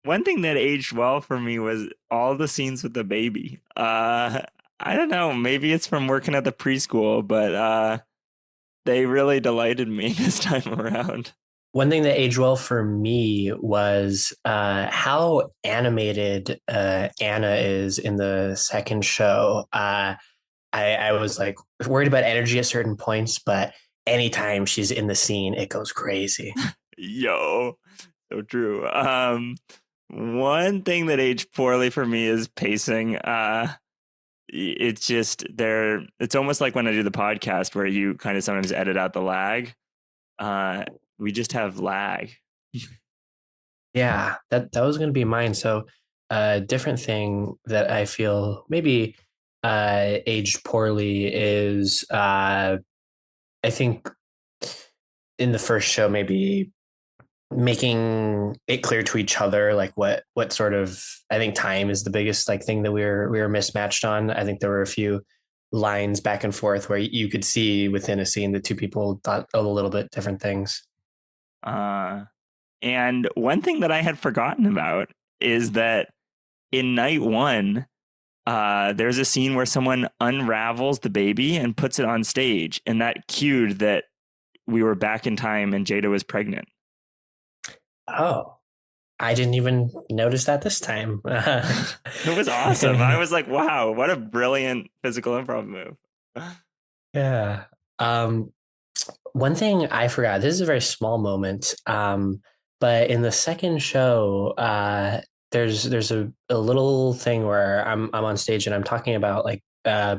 one thing that aged well for me was all the scenes with the baby. I don't know, maybe it's from working at the preschool, but they really delighted me this time around. One thing that aged well for me was how animated Anna is in the second show. I was like worried about energy at certain points, but anytime she's in the scene, it goes crazy. Yo, so true. One thing that aged poorly for me is pacing. It's just there. It's almost like when I do the podcast where you kind of sometimes edit out the lag. Uh, we just have lag. Yeah, that was going to be mine. So, a different thing that I feel maybe aged poorly is I think in the first show maybe making it clear to each other like what sort of I think time is the biggest like thing that we were mismatched on. I think there were a few lines back and forth where you could see within a scene that two people thought a little bit different things. Uh, and one thing that I had forgotten about is that in night one, there's a scene where someone unravels the baby and puts it on stage, and that cued that we were back in time and Jada was pregnant. Oh, I didn't even notice that this time. It was awesome. I was like, wow, what a brilliant physical improv move. Yeah. Um, One thing I forgot, this is a very small moment, but in the second show, there's a little thing where I'm on stage and I'm talking about like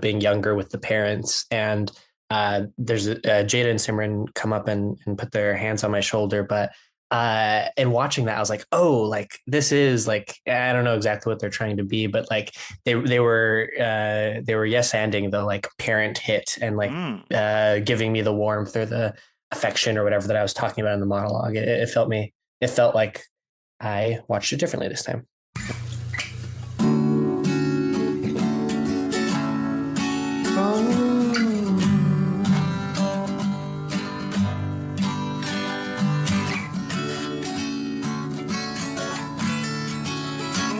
being younger with the parents, and there's Jada and Simran come up and put their hands on my shoulder, but and watching that, I was like, oh, like this is like I don't know exactly what they're trying to be, but like they were yes anding the like parent hit and like Mm. giving me the warmth or the affection or whatever that I was talking about in the monologue. It felt like I watched it differently this time.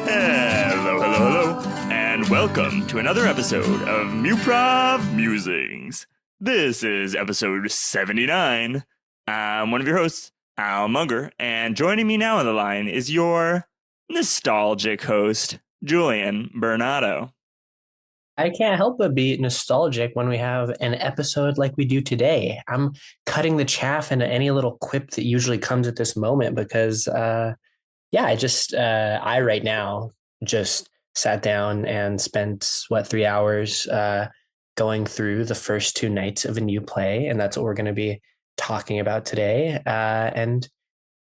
Hello, hello, hello, and welcome to another episode of Muprov Musings. This is episode 79. I'm one of your hosts, Al Munger, and joining me now on the line is your nostalgic host, Julian Bernardo. I can't help but be nostalgic when we have an episode like we do today. I'm cutting the chaff into any little quip that usually comes at this moment because yeah, I right now just sat down and spent what 3 hours going through the first two nights of a new play, and that's what we're going to be talking about today. And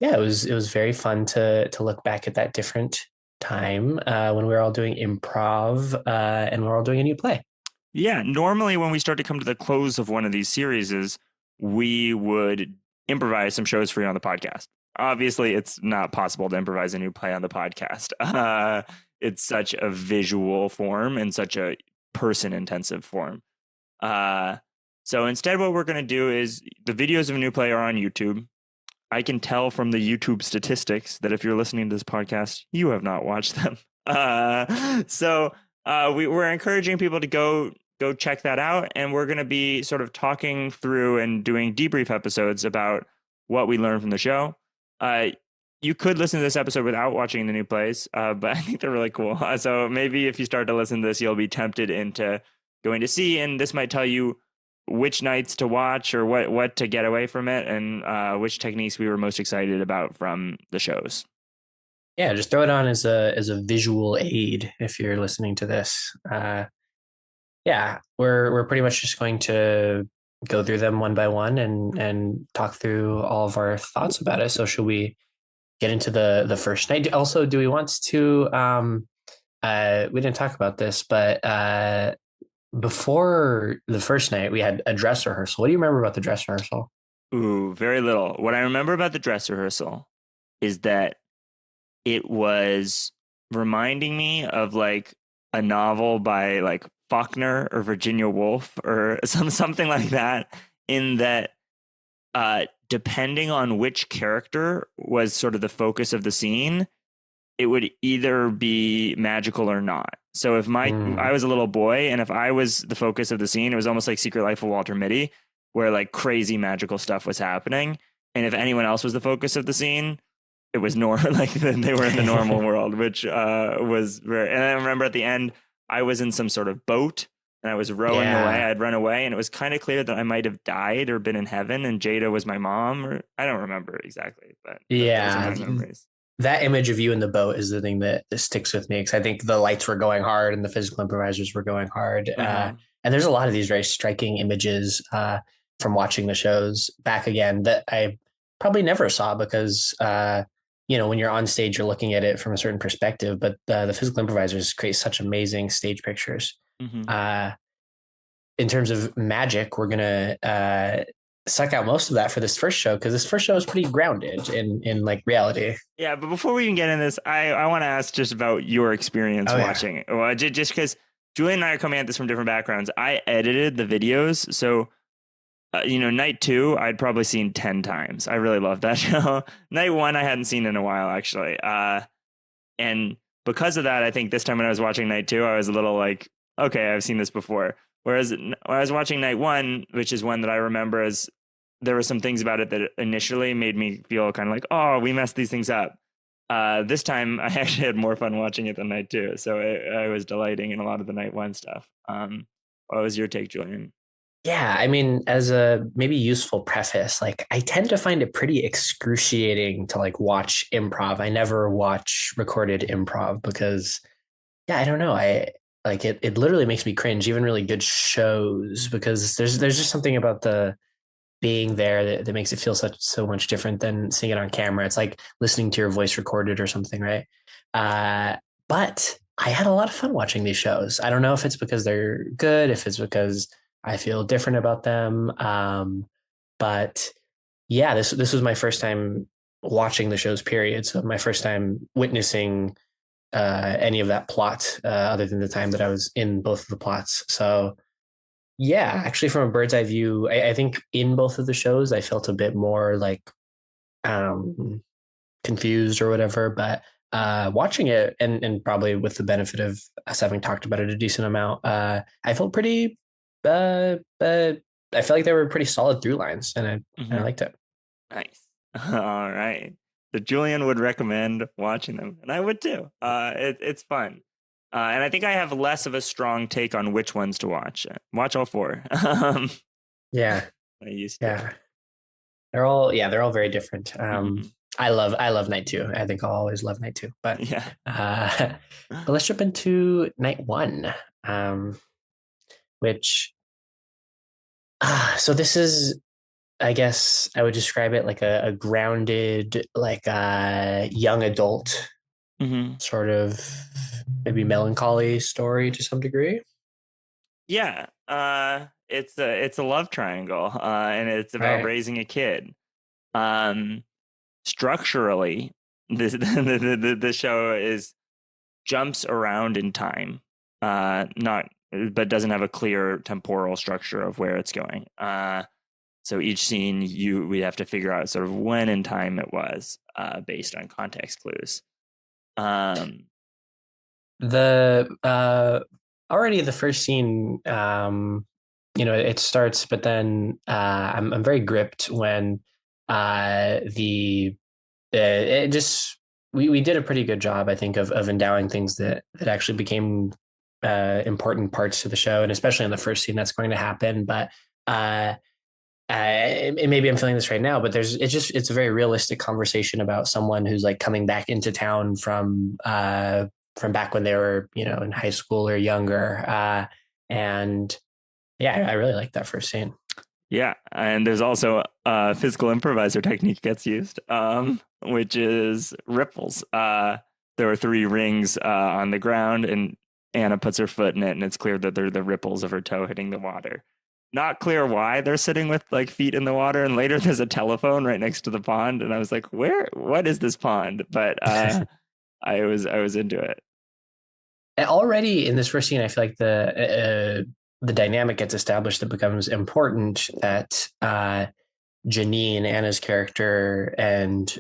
yeah, it was very fun to look back at that different time when we were all doing improv and we're all doing a new play. Yeah, normally when we start to come to the close of one of these series, we would improvise some shows for you on the podcast. Obviously, it's not possible to improvise a new play on the podcast. It's such a visual form and such a person-intensive form. Uh, so instead, what we're going to do is the videos of a new play are on YouTube. I can tell from the YouTube statistics that if you're listening to this podcast, you have not watched them. We're encouraging people to go check that out, and we're going to be sort of talking through and doing debrief episodes about what we learned from the show. You could listen to this episode without watching the new plays, but I think they're really cool. So maybe if you start to listen to this, you'll be tempted into going to see, and this might tell you which nights to watch or what to get away from it, and which techniques we were most excited about from the shows. Yeah, just throw it on as a visual aid if you're listening to this. Yeah, we're pretty much just going to go through them one by one and talk through all of our thoughts about it. So should we get into the first night? Also, do we want to we didn't talk about this, but before the first night we had a dress rehearsal. What do you remember about the dress rehearsal? Ooh, very little. What I remember about the dress rehearsal is that it was reminding me of like a novel by like Faulkner or Virginia Woolf or something like that, in that depending on which character was sort of the focus of the scene, it would either be magical or not. So if I was a little boy and if I was the focus of the scene, it was almost like Secret Life of Walter Mitty, where like crazy magical stuff was happening. And if anyone else was the focus of the scene, it was like they were in the normal world, which was very. And I remember at the end, I was in some sort of boat and I was rowing away. I'd run away, and it was kind of clear that I might have died or been in heaven, and Jada was my mom, or I don't remember exactly, but those are my memories. That image of you in the boat is the thing that sticks with me, because I think the lights were going hard and the physical improvisers were going hard. And there's a lot of these very striking images from watching the shows back again that I probably never saw because, when you're on stage, you're looking at it from a certain perspective, but the physical improvisers create such amazing stage pictures. In terms of magic, we're going to suck out most of that for this first show, because this first show is pretty grounded in like reality. Yeah, but before we even get in this, I want to ask just about your experience watching it. Well, just because Julian and I are coming at this from different backgrounds. I edited the videos, so night 2 I'd probably seen 10 times. I really love that show. Night 1 I hadn't seen in a while, actually, and because of that, I think this time when I was watching night 2, I was a little like, okay, I've seen this before. Whereas when I was watching night 1, which is one that I remember as there were some things about it that initially made me feel kind of like, oh, we messed these things up. This time I actually had more fun watching it than night 2. So I was delighting in a lot of the night 1 stuff. What was your take, Julian? Yeah, I mean, as a maybe useful preface, like I tend to find it pretty excruciating to like watch improv. I never watch recorded improv because, I don't know. I like it. It literally makes me cringe, even really good shows, because there's just something about the being there that makes it feel so much different than seeing it on camera. It's like listening to your voice recorded or something, right? But I had a lot of fun watching these shows. I don't know if it's because they're good, if it's because I feel different about them. But yeah, this was my first time watching the shows, period. So my first time witnessing any of that plot, other than the time that I was in both of the plots. So yeah, actually from a bird's eye view, I think in both of the shows, I felt a bit more like confused or whatever, but watching it and probably with the benefit of us having talked about it a decent amount, I felt pretty, I felt like they were pretty solid through lines, and I liked it. Nice. All right. So Julian would recommend watching them, and I would too. It's fun. And I think I have less of a strong take on which ones to watch. Watch all 4. Yeah. I used to. Yeah. They're all very different. I love night 2. I think I'll always love night 2. But but let's jump into night 1. Which so this is, I guess I would describe it like a grounded, like a young adult sort of maybe melancholy story to some degree. Yeah. It's a love triangle, and it's about raising a kid. Structurally, the show jumps around in time, but doesn't have a clear temporal structure of where it's going. So each scene, we have to figure out sort of when in time it was, based on context clues. Already the first scene, it starts, but then I'm very gripped when we did a pretty good job, I think, of endowing things that actually became important parts to the show, and especially in the first scene that's going to happen. But maybe I'm feeling this right now, but it's a very realistic conversation about someone who's like coming back into town from back when they were, in high school or younger. And yeah, I really like that first scene. Yeah. And there's also a physical improviser technique gets used, which is ripples. There are 3 rings on the ground, and Anna puts her foot in it, and it's clear that they're the ripples of her toe hitting the water. Not clear why they're sitting with like feet in the water. And later there's a telephone right next to the pond, and I was like, what is this pond? But I was into it. Already in this first scene, I feel like the dynamic gets established that becomes important, that Janine, Anna's character, and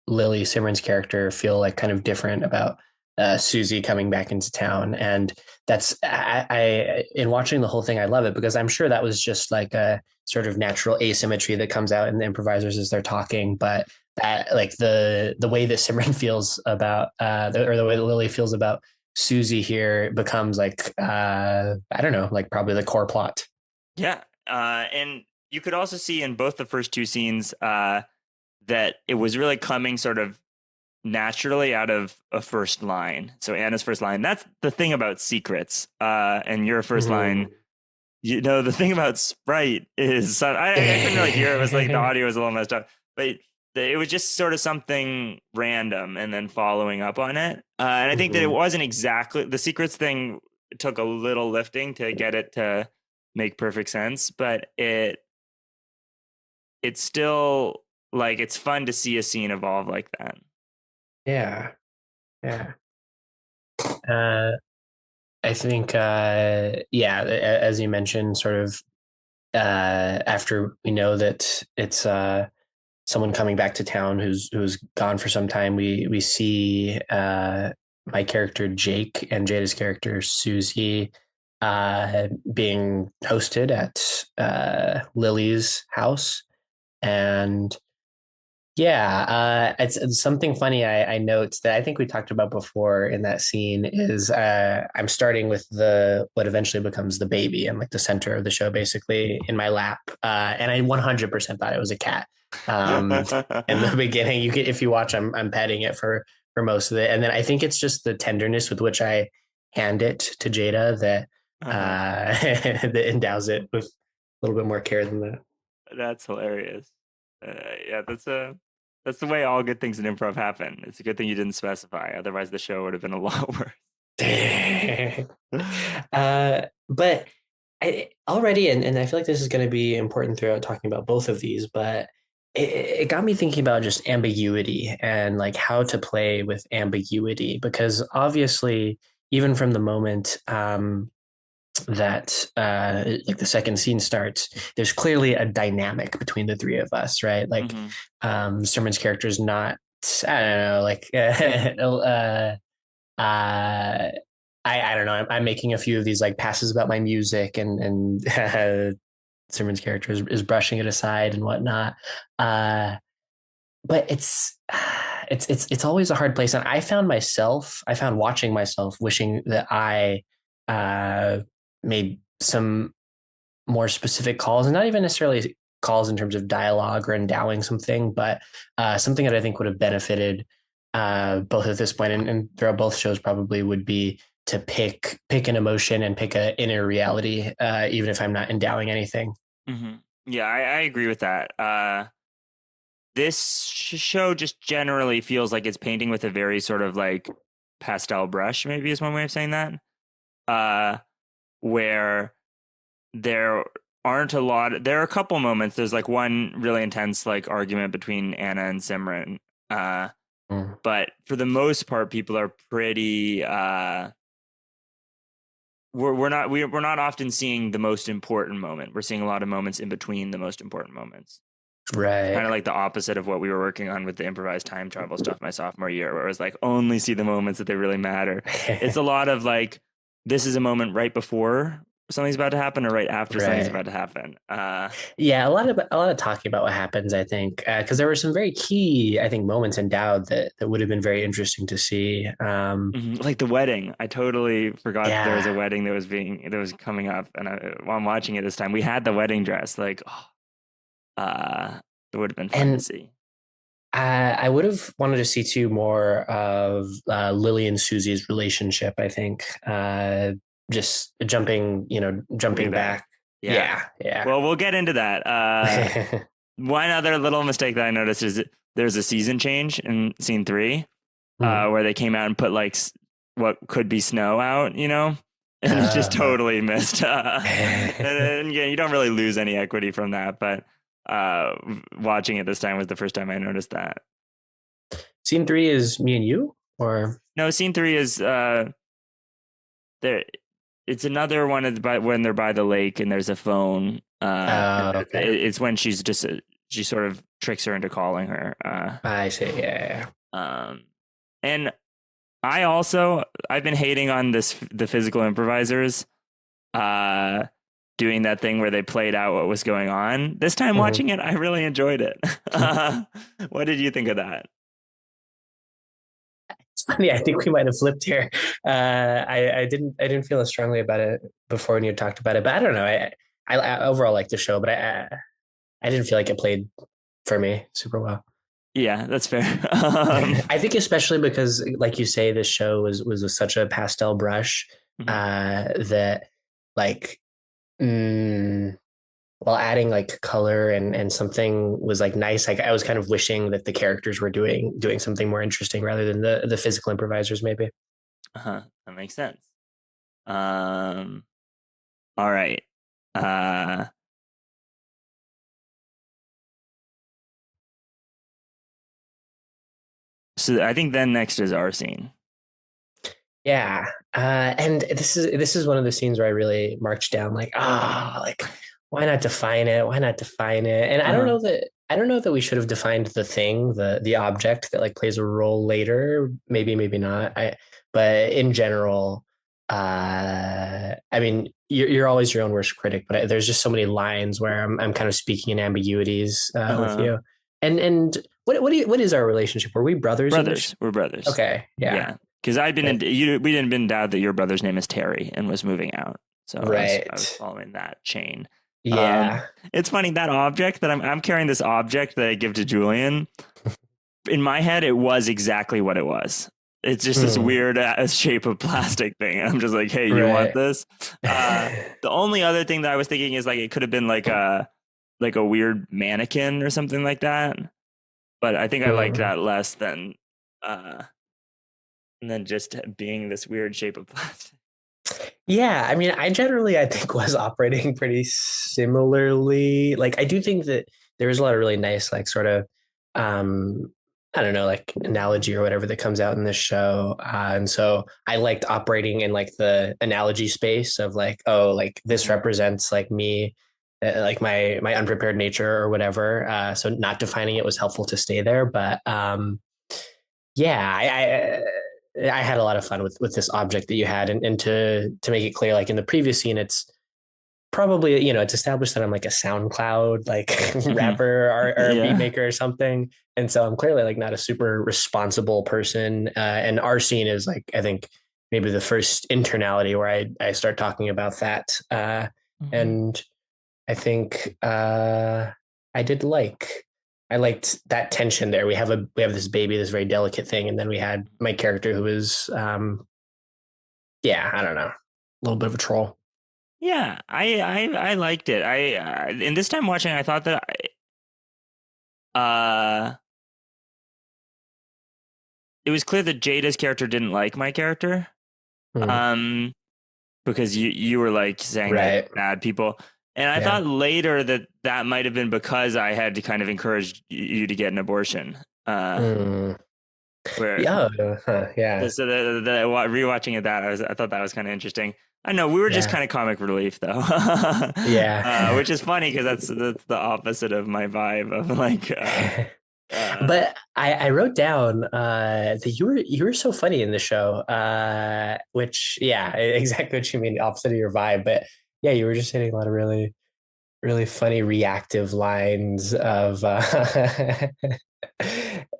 Lily Simran's character feel like kind of different about Susie coming back into town. And that's in watching the whole thing, I love it because I'm sure that was just like a sort of natural asymmetry that comes out in the improvisers as they're talking. But that like the way that Simran feels about or the way that Lily feels about Susie here becomes like I don't know, like probably the core plot. Yeah. And you could also see in both the first two scenes that it was really coming sort of naturally out of a first line. So Anna's first line, that's the thing about secrets. And your first line, the thing about Sprite is, I couldn't really hear it. It was like the audio was a little messed up, but it was just sort of something random and then following up on it. And I think that it wasn't exactly the secrets thing. It took a little lifting to get it to make perfect sense, but it's still like, it's fun to see a scene evolve like that. Yeah. Yeah. I think, yeah, as you mentioned, sort of after we know that it's someone coming back to town who's gone for some time, we see my character Jake and Jada's character Susie being hosted at Lily's house, and yeah, it's something funny I note that I think we talked about before in that scene is I'm starting with the what eventually becomes the baby and like the center of the show basically in my lap, and I 100% thought it was a cat. In the beginning, you can if you watch, I'm petting it for most of it, and then I think it's just the tenderness with which I hand it to Jada that that endows it with a little bit more care than that. That's hilarious. Yeah, that's the way all good things in improv happen. It's a good thing you didn't specify. Otherwise, the show would have been a lot worse. But I already, and I feel like this is going to be important throughout talking about both of these, but it got me thinking about just ambiguity and like how to play with ambiguity, because obviously, even from the moment that like the second scene starts, there's clearly a dynamic between the three of us, right? Like Sermon's character is not, I don't know, like I don't know. I'm making a few of these like passes about my music, and Sermon's character is brushing it aside and whatnot. But it's always a hard place, and I found watching myself wishing that I made some more specific calls, and not even necessarily calls in terms of dialogue or endowing something, but something that I think would have benefited both at this point and throughout both shows probably would be to pick an emotion and pick an inner reality, even if I'm not endowing anything. Yeah, I agree with that. This show just generally feels like it's painting with a very sort of like pastel brush, maybe is one way of saying that. Where there are a couple moments. There's like one really intense like argument between Anna and Simran. But for the most part, people are pretty we're not often seeing the most important moment. We're seeing a lot of moments in between the most important moments. Right. Kind of like the opposite of what we were working on with the improvised time travel stuff my sophomore year, where it was like only see the moments that they really matter. It's a lot of like, this is a moment right before something's about to happen or right after something's about to happen. Yeah, a lot of talking about what happens, I think, because there were some very key, I think, moments endowed that would have been very interesting to see. Like the wedding. I totally forgot that there was a Yeah. wedding that was coming up, and while I'm watching it this time, we had the wedding dress. Like, it would have been fun to see. I would have wanted to see too more of Lily and Susie's relationship. I think just jumping back. Yeah. Well, we'll get into that. One other little mistake that I noticed is there's a season change in scene 3, where they came out and put like what could be snow out, and it's just totally missed. And yeah, you don't really lose any equity from that, but watching it this time was the first time I noticed that. Scene 3 is me and you, or no? Scene 3 is there. It's another one when they're by the lake and there's a phone. Okay. It's when she's just she sort of tricks her into calling her. I see. Yeah. And I've been hating on the physical improvisers doing that thing where they played out what was going on. This time watching it, I really enjoyed it. What did you think of that? It's funny. I think we might have flipped here. I didn't feel as strongly about it before when you talked about it, but I don't know. I overall like the show, but I didn't feel like it played for me super well. Yeah, that's fair. I think especially because, like you say, this show was such a pastel brush that like while adding like color and something was like nice. Like I was kind of wishing that the characters were doing something more interesting rather than the physical improvisers, maybe. That makes sense. All right. So I think then next is our scene. Yeah. And this is one of the scenes where I really marched down like, like why not define it? Why not define it? And I don't know that we should have defined the thing, the object that like plays a role later. Maybe not. But in general, I mean, you're always your own worst critic, but there's just so many lines where I'm kind of speaking in ambiguities with you. And what is our relationship? Were we brothers? Brothers. We're brothers. Okay. Yeah. Because we didn't been doubt that your brother's name is Terry and was moving out. So I was following that chain. Yeah. It's funny, that object that I'm carrying, this object that I give to Julian. In my head, it was exactly what it was. It's just this weird shape of plastic thing. I'm just like, hey, you want this? The only other thing that I was thinking is like it could have been like a weird mannequin or something like that. But I think I like that less than just being this weird shape of plastic. Yeah, I mean, I think was operating pretty similarly. Like, I do think that there is a lot of really nice, like, sort of, I don't know, like analogy or whatever that comes out in this show. And so I liked operating in like the analogy space of like, oh, like this represents like me, like my unprepared nature or whatever. So not defining it was helpful to stay there. But yeah, I had a lot of fun with this object that you had, and to make it clear, like in the previous scene, it's probably, you know, it's established that I'm like a SoundCloud like rapper or beat maker or something, and so I'm clearly like not a super responsible person. And our scene is like, I think maybe the first internality where I start talking about that, and I think I liked that tension there. We have this baby, this very delicate thing, and then we had my character who was, I don't know, a little bit of a troll. Yeah, I liked it. And this time watching, I thought that it was clear that Jada's character didn't like my character, because you were like saying that bad people. And I thought later that might have been because I had to kind of encourage you to get an abortion. So rewatching it, I thought that was kind of interesting. I know we were just kind of comic relief though. Which is funny because that's the opposite of my vibe of like. But I wrote down that you were so funny in the show, which exactly what you mean, the opposite of your vibe. But yeah, you were just hitting a lot of really, really funny reactive lines of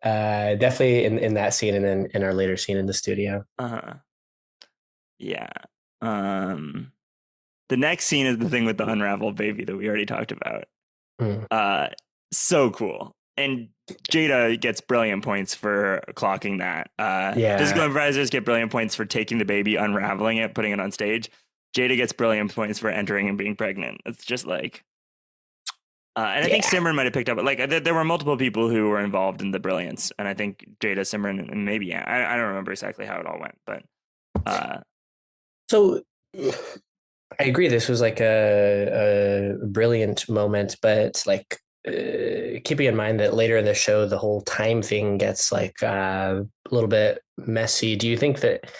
definitely in that scene, and then in our later scene in the studio. Yeah. The next scene is the thing with the unraveled baby that we already talked about. So cool. And Jada gets brilliant points for clocking that. Physical improvisers get brilliant points for taking the baby, unraveling it, putting it on stage. Jada gets brilliant points for entering and being pregnant. It's just like, and I think Simran might have picked up, like there were multiple people who were involved in the brilliance, and I think Jada, Simran, and maybe I don't remember exactly how it all went, but so I agree. This was like a brilliant moment, but like keeping in mind that later in the show, the whole time thing gets like a little bit messy. Do you think that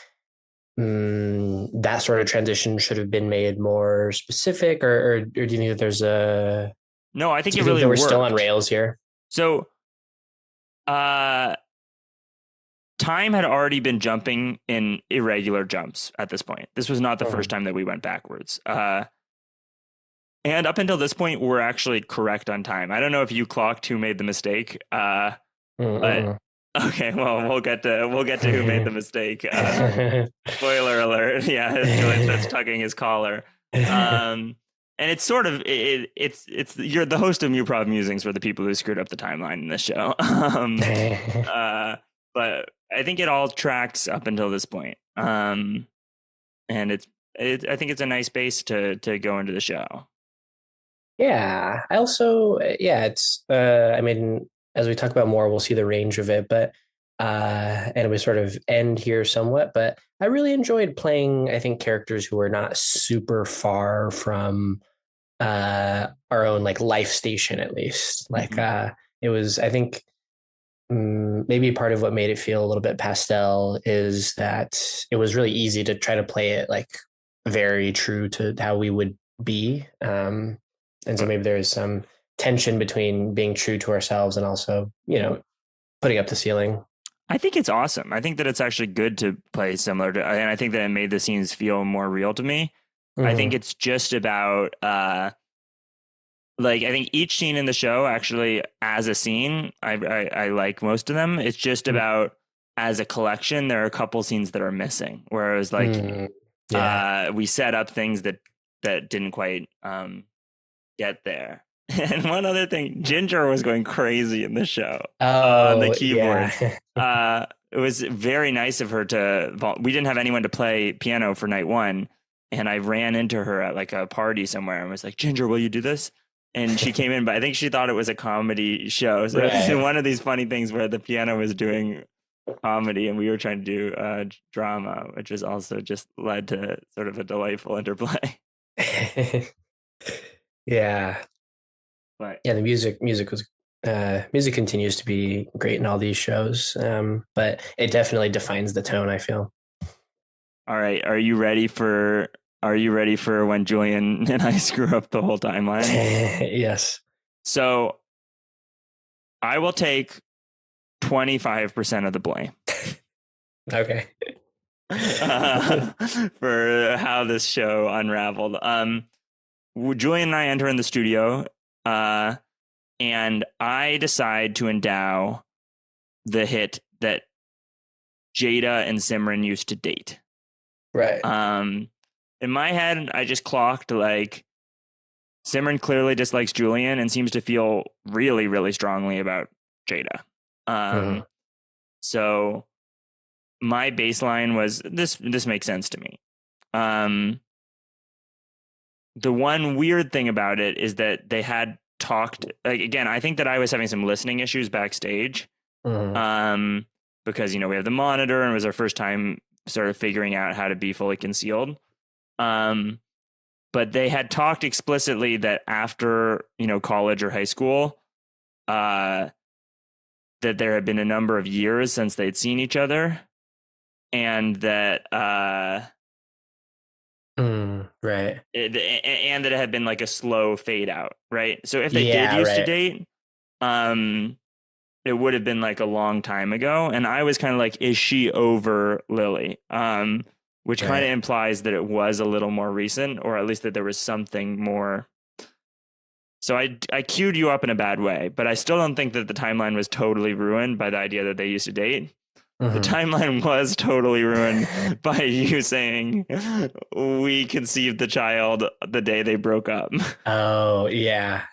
that sort of transition should have been made more specific, or do you think that there's a No, I think Do it you think really that we're worked. still on rails here? So, time had already been jumping in irregular jumps at this point. This was not the first time that we went backwards. And up until this point, we're actually correct on time. I don't know if you clocked who made the mistake, but okay, well, we'll get to who made the mistake. Spoiler alert! Yeah, Julian starts tugging his collar. And it's sort of it's you're the host of Muprov Musings for the people who screwed up the timeline in this show. But I think it all tracks up until this point. And I think it's a nice base to go into the show. Yeah, I also, yeah, it's, I mean, as we talk about more, we'll see the range of it, but, and we sort of end here somewhat, but I really enjoyed playing, I think, characters who are not super far from, our own like life station, at least. Like, it was, I think, maybe part of what made it feel a little bit pastel is that it was really easy to try to play it like very true to how we would be. And so maybe there is some tension between being true to ourselves and also, putting up the ceiling. I think it's awesome. I think that it's actually good to play similar to, and I think that it made the scenes feel more real to me. I think it's just about, like, I think each scene in the show actually as a scene, I like most of them. It's just about as a collection, there are a couple scenes that are missing where it was like, we set up things that didn't quite, get there. And one other thing, Ginger was going crazy in the show on the keyboard. Yeah. It was very nice of her we didn't have anyone to play piano for night one. And I ran into her at like a party somewhere and was like, Ginger, will you do this? And she came in, but I think she thought it was a comedy show. So it's one of these funny things where the piano was doing comedy and we were trying to do drama, which has also just led to sort of a delightful interplay. Yeah. But yeah, the music was music continues to be great in all these shows. But it definitely defines the tone, I feel. All right. Are you ready for when Julian and I screw up the whole timeline? Yes. So I will take 25% of the blame. Okay. For how this show unraveled. Julian and I enter in the studio, and I decide to endow the hit that Jada and Simran used to date. Right. In my head, I just clocked like Simran clearly dislikes Julian and seems to feel really, really strongly about Jada. So my baseline was this makes sense to me. The one weird thing about it is that they had talked, like, again, I think that I was having some listening issues backstage. Because, we have the monitor and it was our first time sort of figuring out how to be fully concealed. But they had talked explicitly that after, college or high school, that there had been a number of years since they'd seen each other. And that, right. And that it had been like a slow fade out, right? So if they did used to date, it would have been like a long time ago. And I was kind of like, is she over Lily? Which kind of implies that it was a little more recent, or at least that there was something more. So I queued you up in a bad way, but I still don't think that the timeline was totally ruined by the idea that they used to date. The timeline was totally ruined by you saying we conceived the child the day they broke up. Oh, yeah.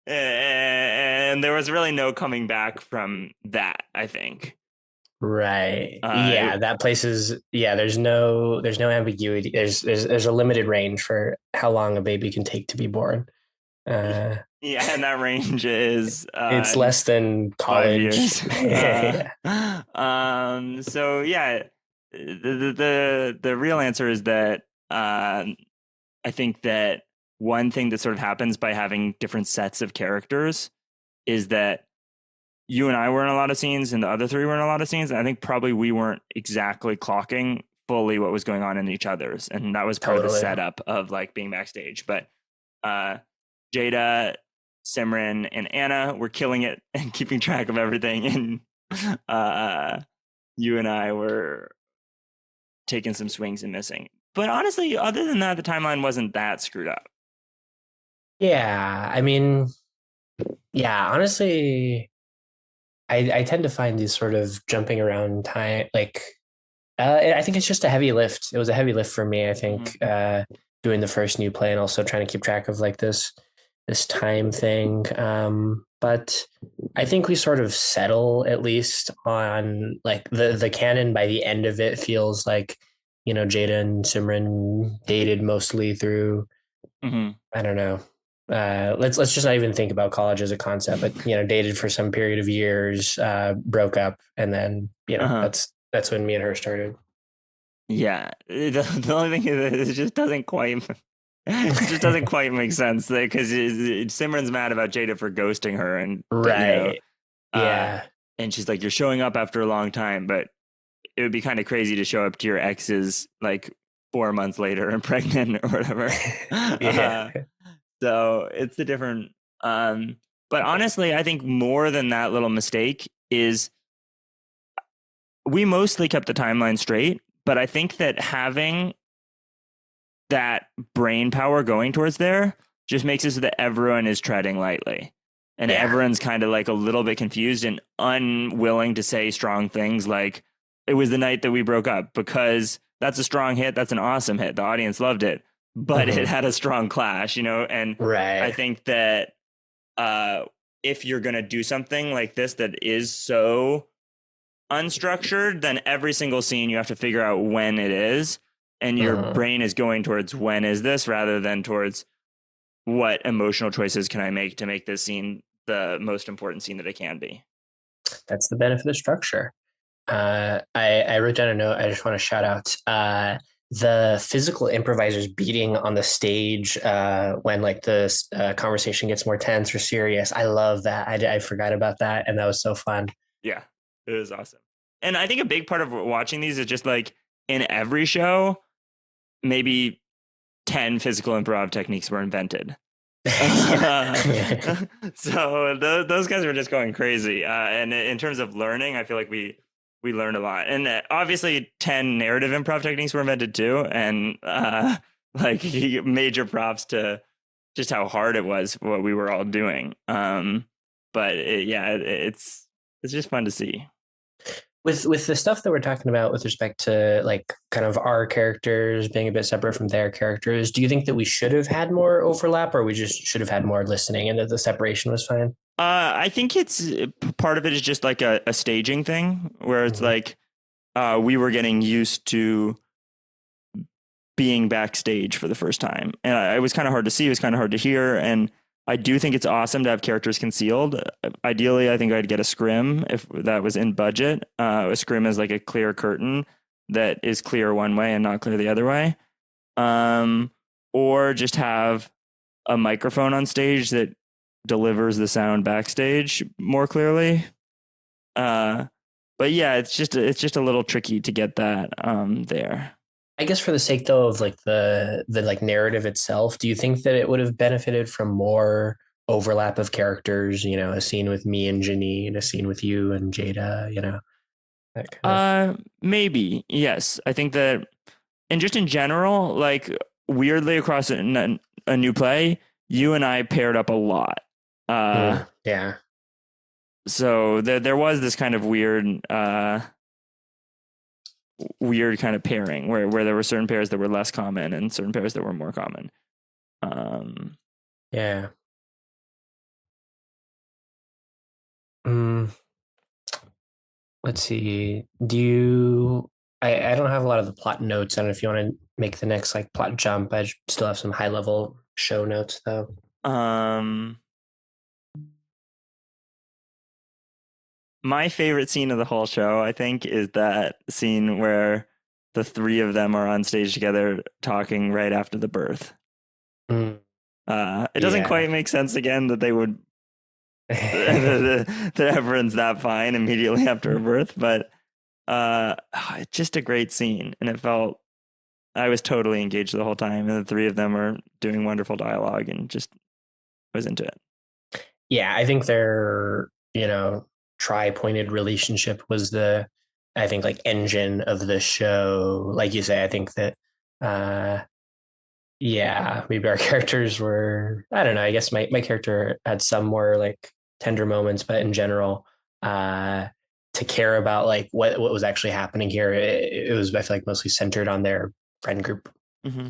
And there was really no coming back from that, I think. Right. That place is, there's no ambiguity. There's a limited range for how long a baby can take to be born. And that range is it's less than college. 5 years. So yeah, the real answer is that I think that one thing that sort of happens by having different sets of characters is that you and I were in a lot of scenes and the other three were in a lot of scenes. And I think probably we weren't exactly clocking fully what was going on in each other's. And that was part of the setup of like being backstage. But Jada, Simran, and Anna were killing it and keeping track of everything, and you and I were taking some swings and missing. But honestly, other than that, the timeline wasn't that screwed up. Yeah, I mean, yeah, honestly, I tend to find these sort of jumping around time like I think it's just a heavy lift. It was a heavy lift for me, I think, doing the first new play and also trying to keep track of like this time thing. But I think we sort of settle at least on like the canon by the end of it feels like, you know, Jada and Simran dated mostly through I don't know. Let's just not even think about college as a concept, but you know, dated for some period of years, broke up, and then you know that's when me and her started. Yeah, the only thing is that it just doesn't quite. It just doesn't quite make sense because Simran's mad about Jada for ghosting her, and Right. Yeah. and she's like, "You're showing up after a long time," but it would be kind of crazy to show up to your ex's like 4 months later and pregnant or whatever. Yeah. So it's a different. But honestly, I think more than that little mistake is we mostly kept the timeline straight, but I think that having that brain power going towards there just makes it so that everyone is treading lightly. And everyone's kind of like a little bit confused and unwilling to say strong things like, it was the night that we broke up, because that's a strong hit. That's an awesome hit. The audience loved it, but it had a strong clash, you know? And I think that if you're going to do something like this that is so unstructured, then every single scene you have to figure out when it is. And your brain is going towards when is this rather than towards what emotional choices can I make to make this scene the most important scene that it can be. That's the benefit of structure. I wrote down a note. I just want to shout out the physical improvisers beating on the stage when like the conversation gets more tense or serious. I love that. I forgot about that, and that was so fun. Yeah, it was awesome. And I think a big part of watching these is just like in every show, maybe 10 physical improv techniques were invented. So those guys were just going crazy. And in terms of learning, I feel like we learned a lot. And obviously 10 narrative improv techniques were invented too. And like major props to just how hard it was what we were all doing. But it's just fun to see. With the stuff that we're talking about with respect to like kind of our characters being a bit separate from their characters, do you think that we should have had more overlap, or we just should have had more listening and that the separation was fine? I think it's part of it is just like a staging thing where it's like we were getting used to being backstage for the first time, and it was kind of hard to see. It was kind of hard to hear, and I do think it's awesome to have characters concealed. Ideally, I think I'd get a scrim if that was in budget. A scrim is like a clear curtain that is clear one way and not clear the other way. Or just have a microphone on stage that delivers the sound backstage more clearly. But yeah, it's just a little tricky to get that there. I guess for the sake though of like the like narrative itself, do you think that it would have benefited from more overlap of characters? You know, a scene with me and Janine, a scene with you and Jada. You know, that kind of. Maybe yes. I think that, and just in general, like weirdly across a new play, you and I paired up a lot. Yeah. So there was this kind of weird kind of pairing where there were certain pairs that were less common and certain pairs that were more common. Yeah. Let's see. I don't have a lot of the plot notes. I don't know if you want to make the next like plot jump. I still have some high level show notes though. My favorite scene of the whole show, I think, is that scene where the three of them are on stage together talking right after the birth. It doesn't quite make sense again that they would that everyone's that fine immediately after a birth, but it's just a great scene, and it felt I was totally engaged the whole time, and the three of them are doing wonderful dialogue and just was into it. Yeah, I think their, tri-pointed relationship was I think like engine of the show. Like you say, I think that, yeah, maybe our characters were, I don't know, I guess my character had some more like tender moments, but in general, to care about like what was actually happening here, it was, I feel like, mostly centered on their friend group. Mm-hmm.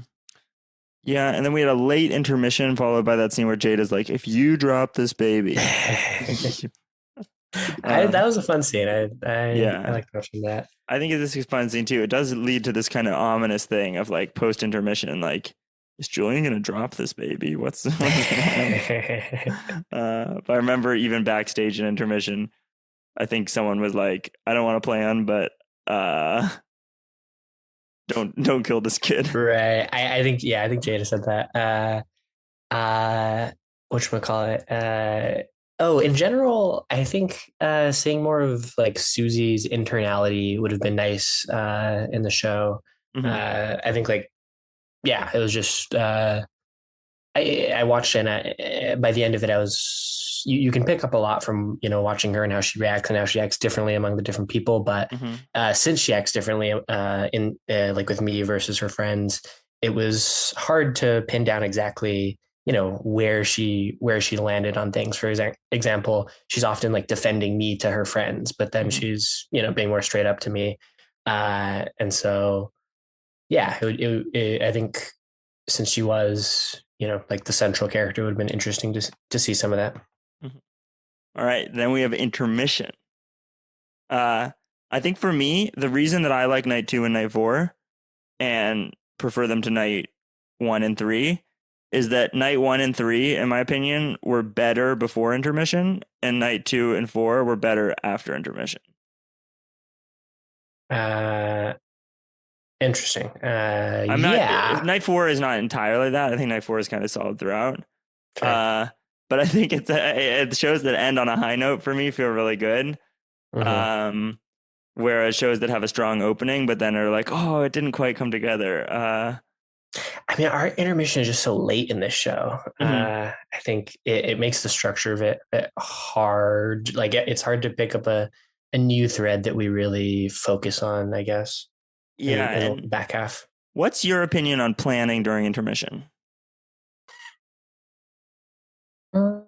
Yeah, and then we had a late intermission followed by that scene where Jade is like, "If you drop this baby," That was a fun scene. I yeah, liked watching that. I think this is a fun scene too. It does lead to this kind of ominous thing of like post intermission, like, is Julian gonna drop this baby? What's gonna happen? But I remember even backstage in intermission, I think someone was like, "I don't want to plan, but don't kill this kid." Right. I think, yeah, I think Jada said that. Whatchamacallit? Oh, in general, I think seeing more of like Susie's internality would have been nice in the show. Mm-hmm. I think like, yeah, it was just I watched it, and by the end of it, you can pick up a lot from watching her and how she reacts and how she acts differently among the different people. But Mm-hmm. since she acts differently in like with me versus her friends, it was hard to pin down exactly where she landed on things. For example, she's often like defending me to her friends, but then Mm-hmm. she's being more straight up to me, and so yeah, I think since she was, like the central character, it would have been interesting to see some of that. Mm-hmm. All right, then we have intermission. I think for me, the reason that I like night 2 and night 4 and prefer them to night 1 and 3 is that night 1 and 3, in my opinion, were better before intermission, and night 2 and 4 were better after intermission. Uh, Interesting. I'm not, Yeah. night 4 is not entirely that. I think night 4 is kind of solid throughout. Fair. But I think it shows that end on a high note for me feel really good. Mm-hmm. Whereas shows that have a strong opening, but then are like, oh, it didn't quite come together. I mean, our intermission is just so late in this show. Mm-hmm. I think it makes the structure of it hard. Like it's hard to pick up a new thread that we really focus on, I guess, Yeah, in the and back half. what's your opinion on planning during intermission? Uh,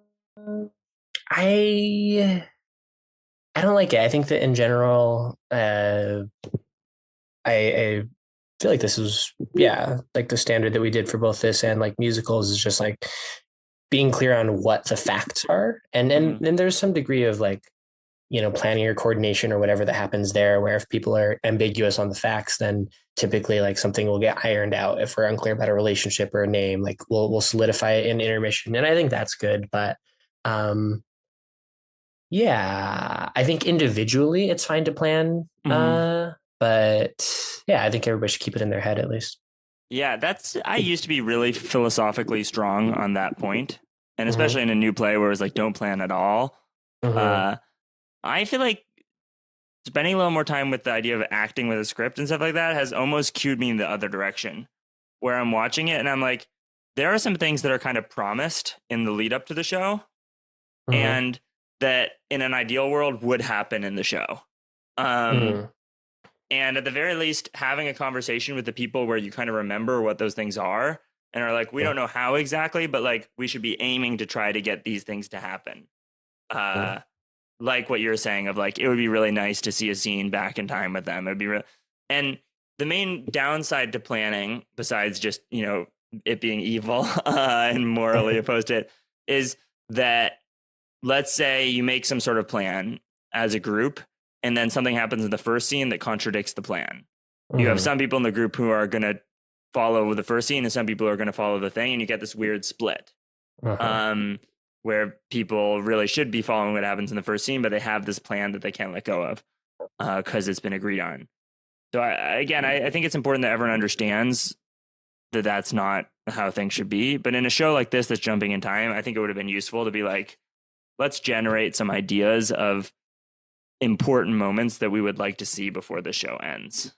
I I don't like it. I think that in general, I feel like this is, yeah, like the standard that we did for both this and like musicals is just like being clear on what the facts are, and Mm-hmm. then there's some degree of like planning or coordination or whatever that happens there. Where if people are ambiguous on the facts, then typically like something will get ironed out. If we're unclear about a relationship or a name, like we'll solidify it in intermission, and I think that's good. But um, yeah, I think individually it's fine to plan. Mm-hmm. But yeah, I think everybody should keep it in their head at least. Yeah, I used to be really philosophically strong on that point, and Mm-hmm. especially in a new play where it was like, don't plan at all. Mm-hmm. Uh, I feel like spending a little more time with the idea of acting with a script and stuff like that has almost cued me in the other direction, where I'm watching it and I'm like, there are some things that are kind of promised in the lead up to the show, Mm-hmm. and that in an ideal world would happen in the show. Um, Mm-hmm. and at the very least, having a conversation with the people where you kind of remember what those things are and are like, we don't know how exactly, but like we should be aiming to try to get these things to happen. Mm-hmm. Like what you're saying of like, it would be really nice to see a scene back in time with them. It'd be real. And the main downside to planning, besides just, it being evil and morally opposed to it, is that let's say you make some sort of plan as a group and then something happens in the first scene that contradicts the plan. You have Mm-hmm. some people in the group who are going to follow the first scene and some people are going to follow the thing, and you get this weird split. Uh-huh. Um, where people really should be following what happens in the first scene, but they have this plan that they can't let go of because it's been agreed on. So I think it's important that everyone understands that that's not how things should be. But in a show like this that's jumping in time, I think it would have been useful to be like, let's generate some ideas of important moments that we would like to see before the show ends.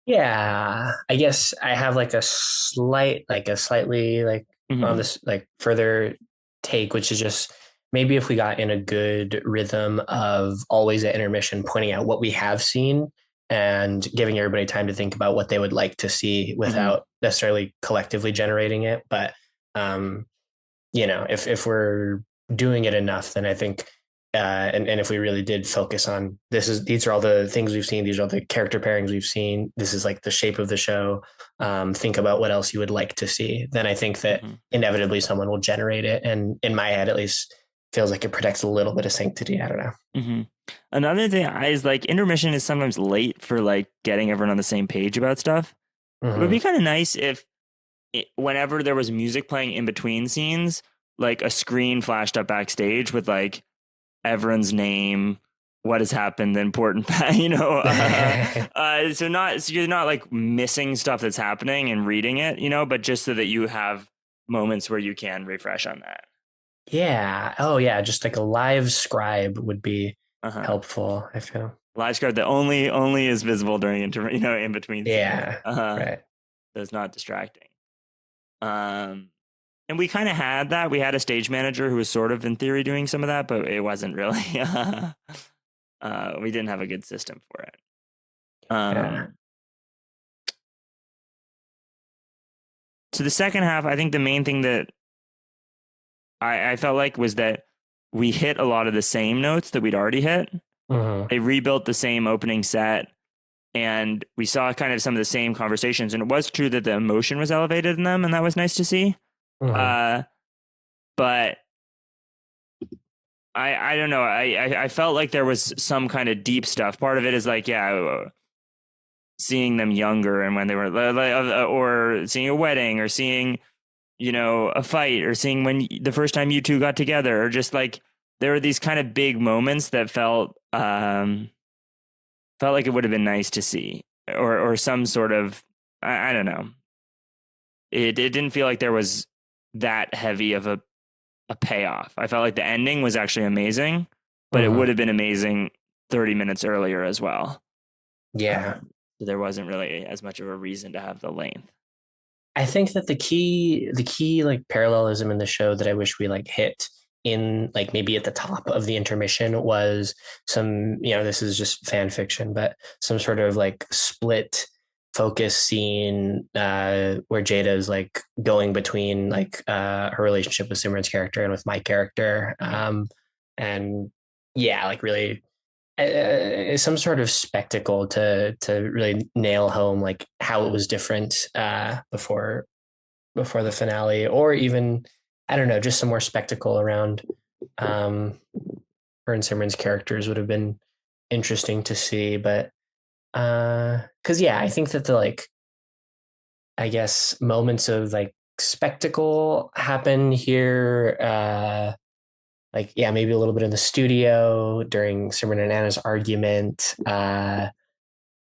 Yeah, I guess I have like a slightly like on Mm-hmm. this like further take, which is just maybe if we got in a good rhythm of always at intermission pointing out what we have seen and giving everybody time to think about what they would like to see Mm-hmm. without necessarily collectively generating it. But um, if we're doing it enough, then I think and if we really did focus on these are all the things we've seen, these are all the character pairings we've seen, this is like the shape of the show, think about what else you would like to see, then I think that Mm-hmm. inevitably someone will generate it. And in my head, at least, feels like it protects a little bit of sanctity. I don't know. Mm-hmm. Another thing is like intermission is sometimes late for like getting everyone on the same page about stuff. It would Mm-hmm. be kind of nice if whenever there was music playing in between scenes, like a screen flashed up backstage with like everyone's name, what has happened, the important fact, so you're not like missing stuff that's happening and reading it, but just so that you have moments where you can refresh on that. Yeah. Oh, yeah. Just like a live scribe would be Uh-huh. helpful, I feel. Live scribe that only is visible during in between scenes. Yeah. Uh-huh. Right. So it's not distracting. Um, and we kind of had that. We had a stage manager who was sort of in theory doing some of that, but it wasn't really. We didn't have a good system for it. Yeah. So the second half, I think the main thing that I felt like was that we hit a lot of the same notes that we'd already hit. Mm-hmm. They rebuilt the same opening set, and we saw kind of some of the same conversations. And it was true that the emotion was elevated in them, and that was nice to see. Mm-hmm. But I don't know. I felt like there was some kind of deep stuff. Part of it is like, yeah, seeing them younger and when they were, or seeing a wedding, or seeing, a fight, or seeing when the first time you two got together, or just like there were these kind of big moments that felt like it would have been nice to see, or some sort of, I don't know. It didn't feel like there was that heavy of a payoff. I felt like the ending was actually amazing, but it would Mm-hmm. have been amazing 30 minutes earlier as well. Yeah. So there wasn't really as much of a reason to have the length. I think that the key like parallelism in the show that I wish we like hit in like maybe at the top of the intermission was some, this is just fan fiction, but some sort of like split focus scene where Jada is like going between like her relationship with Simran's character and with my character. And yeah, like really some sort of spectacle to really nail home like how it was different before the finale, or even I don't know, just some more spectacle around her and Simran's characters would have been interesting to see. But because yeah, I think that the like I guess moments of like spectacle happen here. Like yeah, maybe a little bit in the studio during Simran and Anna's argument.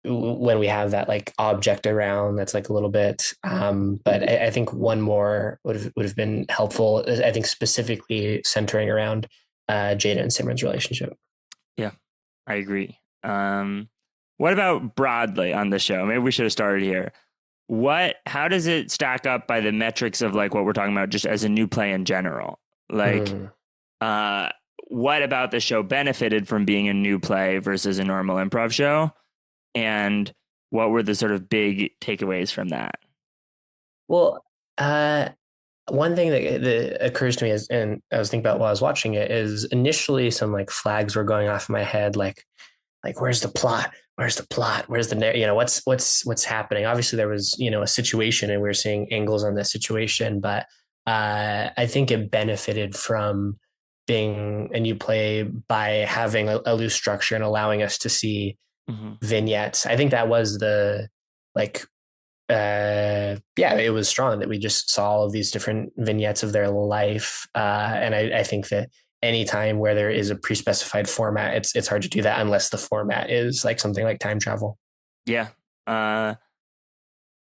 When we have that like object around that's like a little bit but I think one more would have been helpful, I think specifically centering around Jada and Simran's relationship. Yeah, I agree. What about broadly on the show? Maybe we should have started here. How does it stack up by the metrics of like what we're talking about just as a new play in general? Like, uh, what about the show benefited from being a new play versus a normal improv show? And what were the sort of big takeaways from that? Well, one thing that occurs to me is, and I was thinking about while I was watching it, is initially some like flags were going off in my head, like where's the plot, where's the what's happening. Obviously there was a situation and we were seeing angles on this situation, but I think it benefited from being a new play by having a loose structure and allowing us to see Mm-hmm. vignettes. I think that was the like yeah, it was strong that we just saw all of these different vignettes of their life. And I think that anytime where there is a pre-specified format, it's hard to do that unless the format is like something like time travel. Yeah.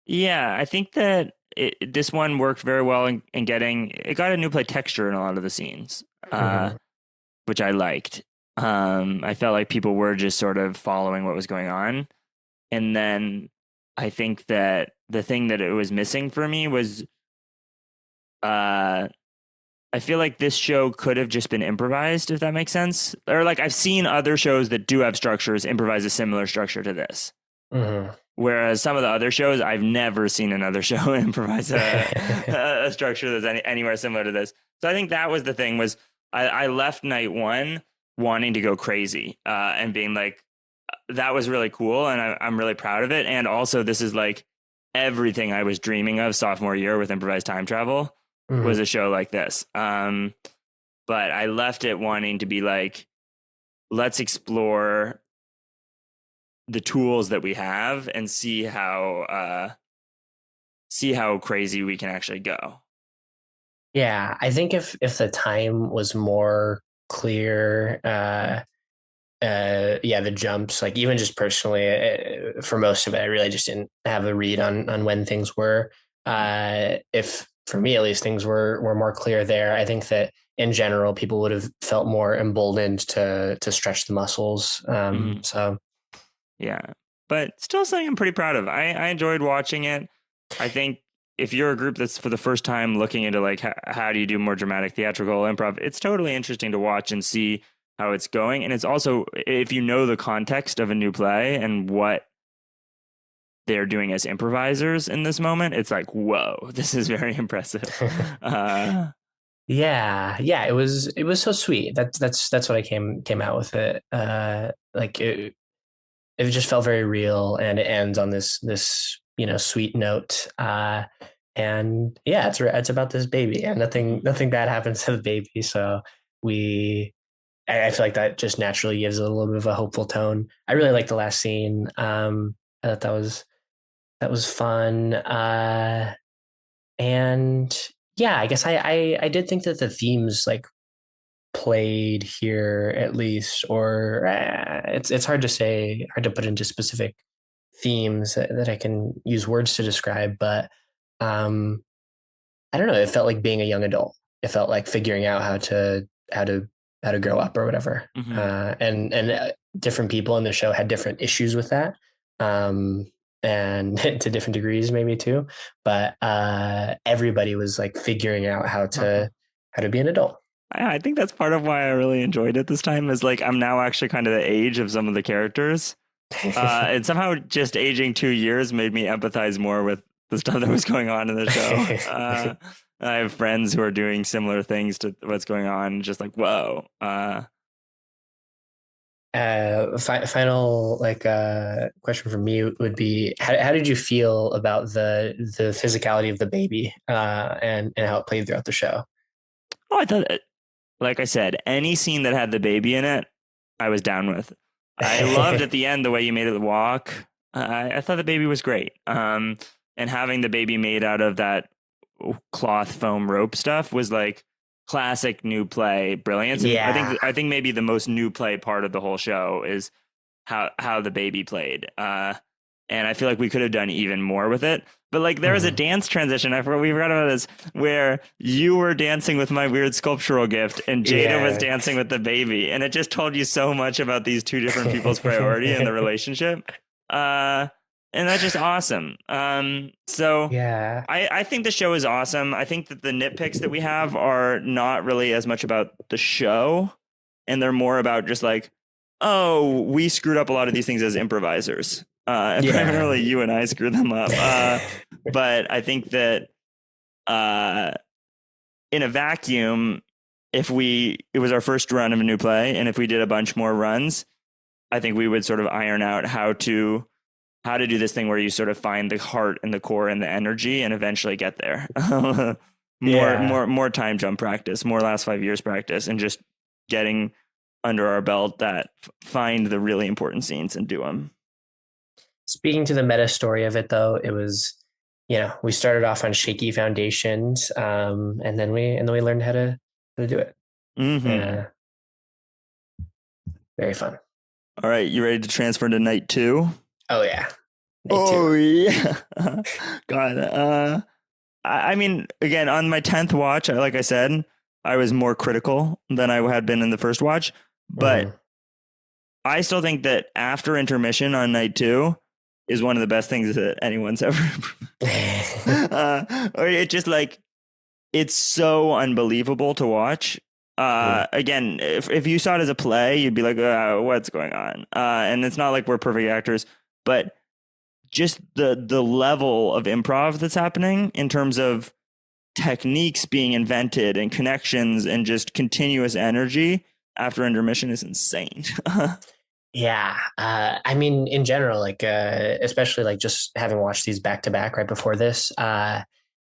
Yeah, I think that this one worked very well in getting, it got a new play texture in a lot of the scenes, Mm-hmm. which I liked. I felt like people were just sort of following what was going on. And then I think that the thing that it was missing for me was, I I feel like this show could have just been improvised, if that makes sense. Or like I've seen other shows that do have structures improvise a similar structure to this. Mm-hmm. Whereas some of the other shows, I've never seen another show improvise a structure that's anywhere similar to this. So I think that was the thing was I left night one wanting to go crazy and being like, that was really cool. And I'm really proud of it. And also this is like everything I was dreaming of sophomore year with improvised time travel was a show like this. But I left it wanting to be like, let's explore the tools that we have and see how crazy we can actually go. Yeah, I think if the time was more clear, yeah, the jumps, like even just personally, for most of it, I really just didn't have a read on when things were. If for me at least things were more clear there, I think that in general people would have felt more emboldened to stretch the muscles. So yeah, but still something I'm pretty proud of. I enjoyed watching it. I think if you're a group that's for the first time looking into like how do you do more dramatic theatrical improv, it's totally interesting to watch and see how it's going. And it's also, if you know the context of a new play and what they're doing as improvisers in this moment, it's like, whoa, this is very impressive. yeah, it was so sweet. That's what I came out with it. Like it just felt very real, and it ends on this sweet note. And yeah, it's about this baby, and nothing bad happens to the baby. So I feel like that just naturally gives it a little bit of a hopeful tone. I really like the last scene. I thought that was fun. And yeah, I guess I did think that the themes like played here at least, or it's hard to say, hard to put into specific themes that I can use words to describe, but I don't know. It felt like being a young adult. It felt like figuring out how to grow up or whatever. And different people in the show had different issues with that. And to different degrees maybe too, but everybody was like figuring out how to be an adult. I think that's part of why I really enjoyed it this time is like I'm now actually kind of the age of some of the characters. And somehow just aging 2 years made me empathize more with the stuff that was going on in the show. I have friends who are doing similar things to what's going on. Just like, whoa. Final question from me would be how did you feel about the physicality of the baby and how it played throughout the show? Oh, I thought, like I said, any scene that had the baby in it, I was down with. I loved at the end the way you made it walk. I thought the baby was great. And having the baby made out of that cloth foam rope stuff was like classic new play brilliance. Yeah. I think maybe the most new play part of the whole show is how the baby played. And I feel like we could have done even more with it. But like there was a dance transition. We forgot about this, where you were dancing with my weird sculptural gift and Jada was dancing with the baby. And it just told you so much about these two different people's priority and the relationship. And that's just awesome. So yeah, I think the show is awesome. I think that the nitpicks that we have are not really as much about the show, and they're more about just like, oh, we screwed up a lot of these things as improvisers. Primarily you and I screwed them up. But I think that in a vacuum, it was our first run of a new play, and if we did a bunch more runs, I think we would sort of iron out how to do this thing where you sort of find the heart and the core and the energy and eventually get there. More time jump practice, more last 5 years practice, and just getting under our belt that find the really important scenes and do them. Speaking to the meta story of it though, it was, we started off on shaky foundations, and then we learned how to do it. Very fun. All right, you ready to transfer to night 2? Oh yeah. Yeah. God. I mean, again, on my 10th watch, like I said, I was more critical than I had been in the first watch, but I still think that after intermission on night 2 is one of the best things that anyone's ever. Or it just like it's so unbelievable to watch. Again, if you saw it as a play, you'd be like, what's going on? And it's not like we're perfect actors, but just the level of improv that's happening in terms of techniques being invented and connections and just continuous energy after intermission is insane. Yeah. I mean, in general, like, especially like just having watched these back to back right before this,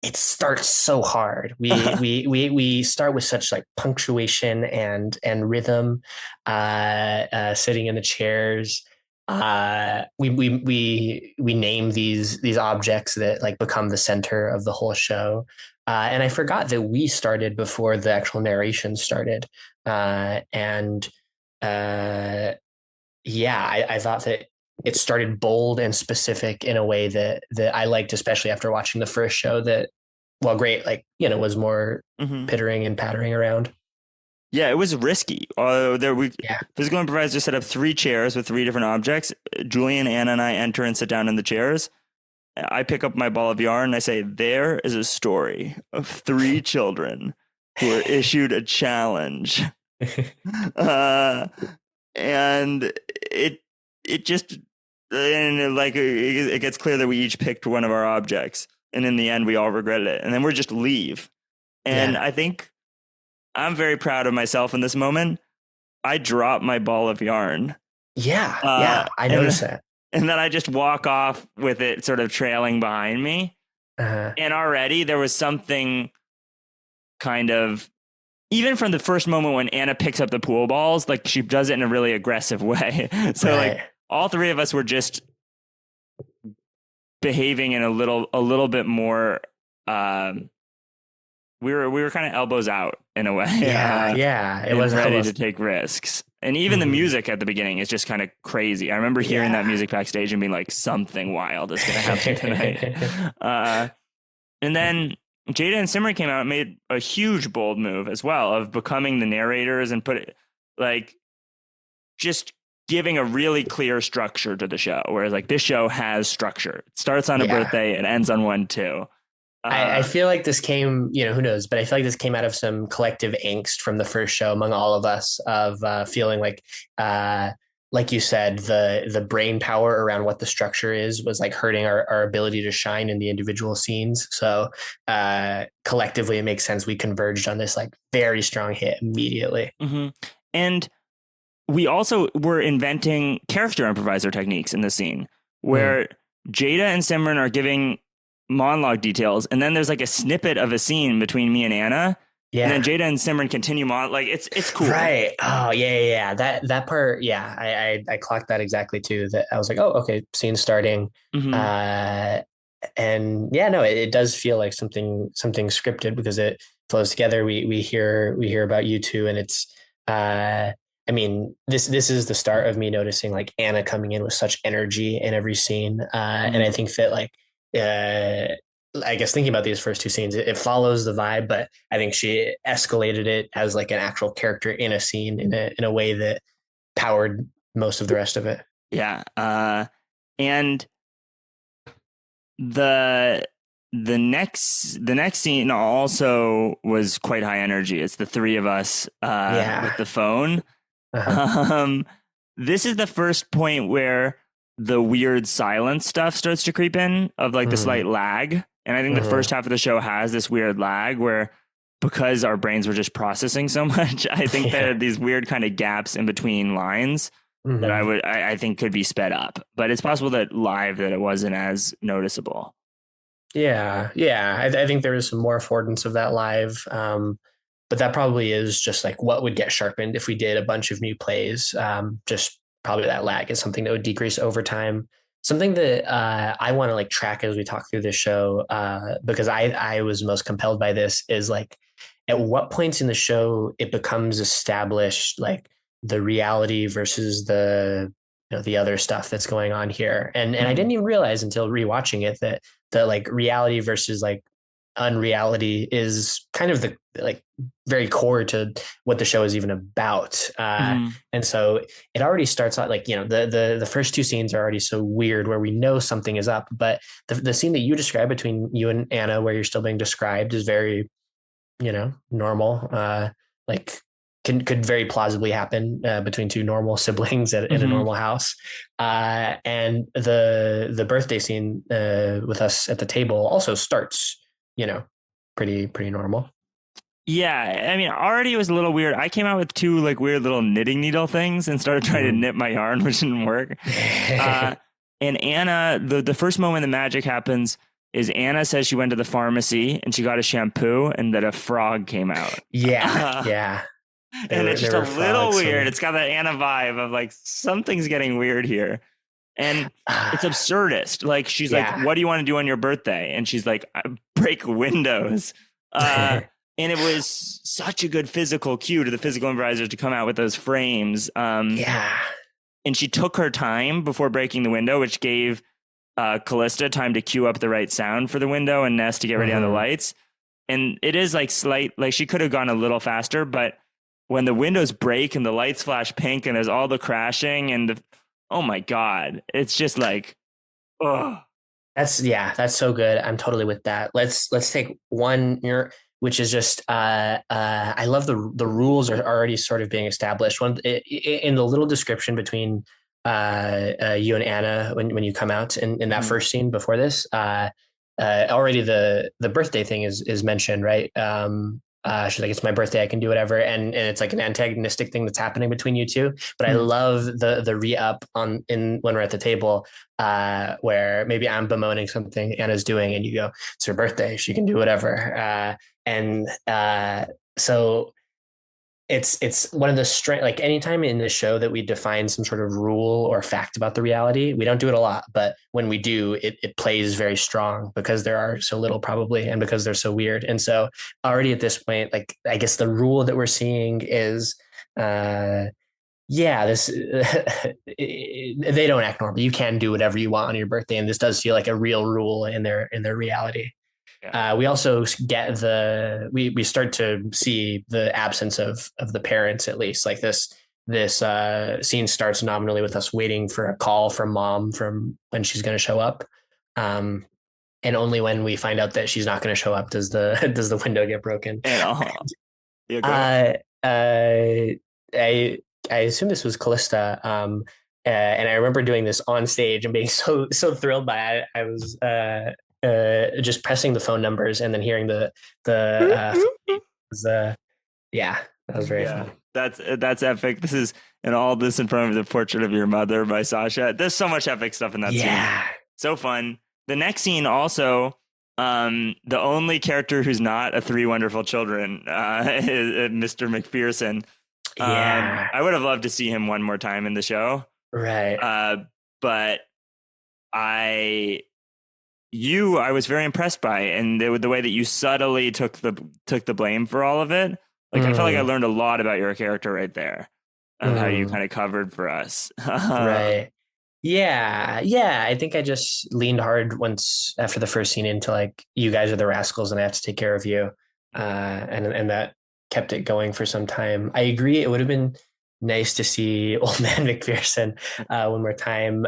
it starts so hard. We start with such like punctuation and rhythm, sitting in the chairs. We name these objects that like become the center of the whole show. And I forgot that we started before the actual narration started. And yeah, I thought that it started bold and specific in a way that I liked, especially after watching the first show that, well, great, like, was more pittering and pattering around. Yeah, it was risky. Physical improvisers set up 3 chairs with 3 different objects. Julian, Anna, and I enter and sit down in the chairs. I pick up my ball of yarn and I say, there is a story of 3 children who were issued a challenge. And it just, and like, it gets clear that we each picked one of our objects. And in the end, we all regretted it. And then we're just leave. And I think I'm very proud of myself in this moment. I dropped my ball of yarn. Yeah, I noticed that. And then I just walk off with it sort of trailing behind me. And already there was something kind of, even from the first moment when Anna picks up the pool balls, like she does it in a really aggressive way. So like all 3 of us were just behaving in a little bit more, we were kind of elbows out in a way. It was ready to take risks. And even the music at the beginning is just kind of crazy. I remember hearing that music backstage and being like, something wild is going to happen tonight. And then Jada and Simran came out and made a huge bold move as well of becoming the narrators and just giving a really clear structure to the show. Whereas like this show has structure. It starts on a birthday, it ends on one too. I feel like this came, who knows, but I feel like this came out of some collective angst from the first show among all of us of feeling like you said, the brain power around what the structure was like hurting our ability to shine in the individual scenes. So collectively, it makes sense we converged on this like very strong hit immediately. Mm-hmm. And we also were inventing character improviser techniques in the scene where Jada and Simran are giving monologue details, and then there's like a snippet of a scene between me and Anna, and then Jada and Simran continue on. Like it's cool, right? Oh yeah. That part, I clocked that exactly too. That I was like, oh okay, scene starting, and it does feel like something scripted because it flows together. We hear about you two, and it's I mean, this is the start of me noticing like Anna coming in with such energy in every scene, and I think that like. I guess thinking about these first 2 scenes, it follows the vibe, but I think she escalated it as like an actual character in a scene in a way that powered most of the rest of it. Yeah. And the next scene also was quite high energy. It's the 3 of us with the phone. This is the first point where the weird silence stuff starts to creep in of like the slight lag. And I think the first half of the show has this weird lag where, because our brains were just processing so much, I think there are these weird kind of gaps in between lines that I think could be sped up, but it's possible that live that it wasn't as noticeable. Yeah. I think there is some more affordance of that live. But that probably is just like what would get sharpened if we did a bunch of new plays. Just probably that lag is something that would decrease over time. Something that I want to like track as we talk through this show, because I was most compelled by this, is like at what points in the show it becomes established like the reality versus the the other stuff that's going on here. And I didn't even realize until rewatching it that the like reality versus like unreality is kind of the like very core to what the show is even about. And so it already starts out like, the first 2 scenes are already so weird where we know something is up, but the scene that you describe between you and Anna, where you're still being described, is very normal, like could very plausibly happen between two normal siblings in a Mm-hmm. normal house. And the birthday scene with us at the table also starts, you know, pretty normal. Yeah, I mean, already it was a little weird. I came out with two like weird little knitting needle things and started trying to Mhm. knit my yarn, which didn't work. Uh, and Anna, the first moment the magic happens is Anna says she went to the pharmacy and she got a shampoo and that a frog came out. Yeah, Uh, yeah. and it's There just a were little frogs weird. swimming. It's got that Anna vibe of like something's getting weird here. And it's Ah, absurdist. Like she's like, yeah. "What do you want to do on your birthday?" And she's like, "I break windows." And it was such a good physical cue to the physical improvisers to come out with those frames. Yeah. And she took her time before breaking the window, which gave Callista time to cue up the right sound for the window and Ness to get ready on the Mhm. lights. And it is like like she could have gone a little faster, but when the windows break and the lights flash pink and there's all the crashing and oh my God, it's just like, oh, That's so good. I'm totally with that. Let's take one here, which is just I love the rules are already sort of being established. In the little description between you and Anna when you come out in that mhm. first scene before this, already the birthday thing is mentioned, right? She's like, it's my birthday, I can do whatever, and it's like an antagonistic thing that's happening between you two. But I Mhm. love the re up on in when we're at the table, where maybe I'm bemoaning something Anna's doing, and you go, "It's her birthday; she can do whatever." And so it's one of the strength. Like anytime in the show that we define some sort of rule or fact about the reality, we don't do it a lot, but when we do, it plays very strong because there are so little probably, and because they're so weird. And so already at this point, like I guess the rule that we're seeing is. Yeah, this they don't act normal. You can do whatever you want on your birthday, and this does feel like a real rule in their reality. Yeah. We also get we start to see the absence of the parents at least. Like this scene starts nominally with us waiting for a call from mom from when she's going to show up, um, and only when we find out that she's not going to show up does the does the window get broken. And yeah, go ahead. Uh, uh, I I assume this was Callista, and I remember doing this on stage and being so thrilled by it. I was just pressing the phone numbers and then hearing the was, yeah, that was very Yeah, fun. that's epic. This is and all this in front of the portrait of your mother by Sasha. There's so much epic stuff in that scene. Yeah. So fun. The next scene also, the only character who's not a Three Wonderful Children, is Mr. McPherson. Yeah. I would have loved to see him one more time in the show. Right. But I I was very impressed by, and the way that you subtly took the blame for all of it. Like I felt like I Mm, learned a lot about your character right there, of how you mm, kind of covered for us. right. Yeah, yeah. I think I just leaned hard once after the first scene into like, you guys are the rascals and I have to take care of you. And that kept it going for some time. I agree. It would have been nice to see old man McPherson one more time.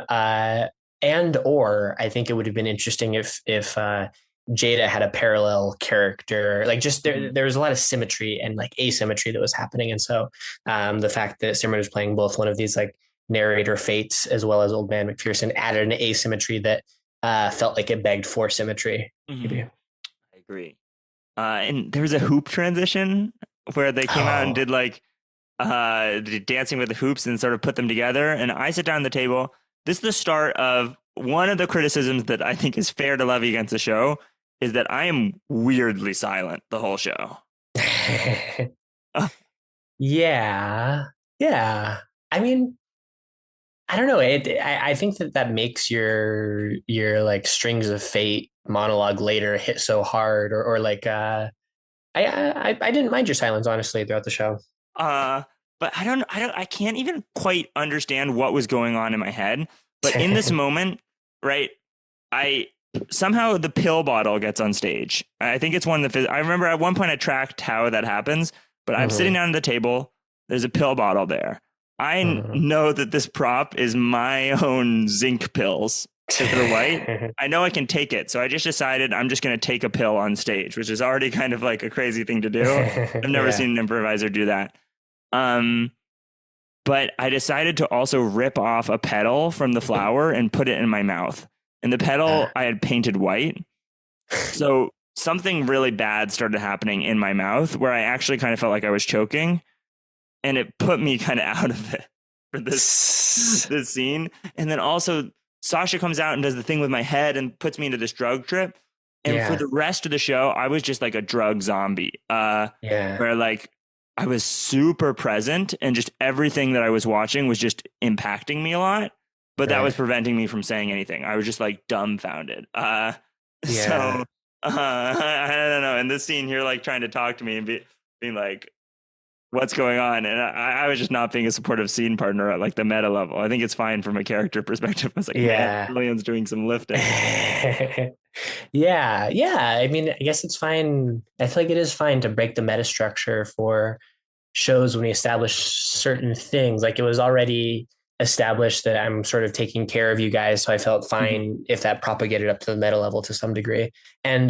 And or I think it would have been interesting if Jada had a parallel character. Like just there was a lot of symmetry and like asymmetry that was happening. And so the fact that Simran was playing both one of these like narrator fates as well as old man McPherson added an asymmetry that felt like it begged for symmetry. Mhm. Maybe. I agree. And there was a hoop transition where they came out and Oh, did like dancing with the hoops and sort of put them together. And I sit down at the table. This is the start of one of the criticisms that I think is fair to levy against the show is that I am weirdly silent the whole show. yeah, yeah. I mean, I don't know. I think that makes your like strings of fate monologue later hit so hard, or like I didn't mind your silence honestly throughout the show. Uh, but I can't even quite understand what was going on in my head. But in this moment, right, I somehow the pill bottle gets on stage. I think it's one of the, I remember at one point I tracked how that happens, but I'm sitting Mhm, down at the table. There's a pill bottle there. I mhm. know that this prop is my own zinc pills. because they're white. I know I can take it. So I just decided I'm just going to take a pill on stage, which is already kind of like a crazy thing to do. I've never seen an improviser do that. But I decided to also rip off a petal from the flower and put it in my mouth. And the petal I had painted white. So something really bad started happening in my mouth where I actually kind of felt like I was choking. And it put me kind of out of it for this scene. And then also Sasha comes out and does the thing with my head and puts me into this drug trip. And for the rest of the show, I was just like a drug zombie. Where like I was super present and just everything that I was watching was just impacting me a lot. But that was preventing me from saying anything. I was just like dumbfounded. So I don't know. In this scene, you're like trying to talk to me and being like, what's going on? And I was just not being a supportive scene partner at like the meta level. I think it's fine from a character perspective. I was like, man, Julian's doing some lifting. Yeah. I mean, I guess it's fine. I feel like it is fine to break the meta structure for shows when we establish certain things. Like it was already established that I'm sort of taking care of you guys. So I felt fine if that propagated up to the meta level to some degree. And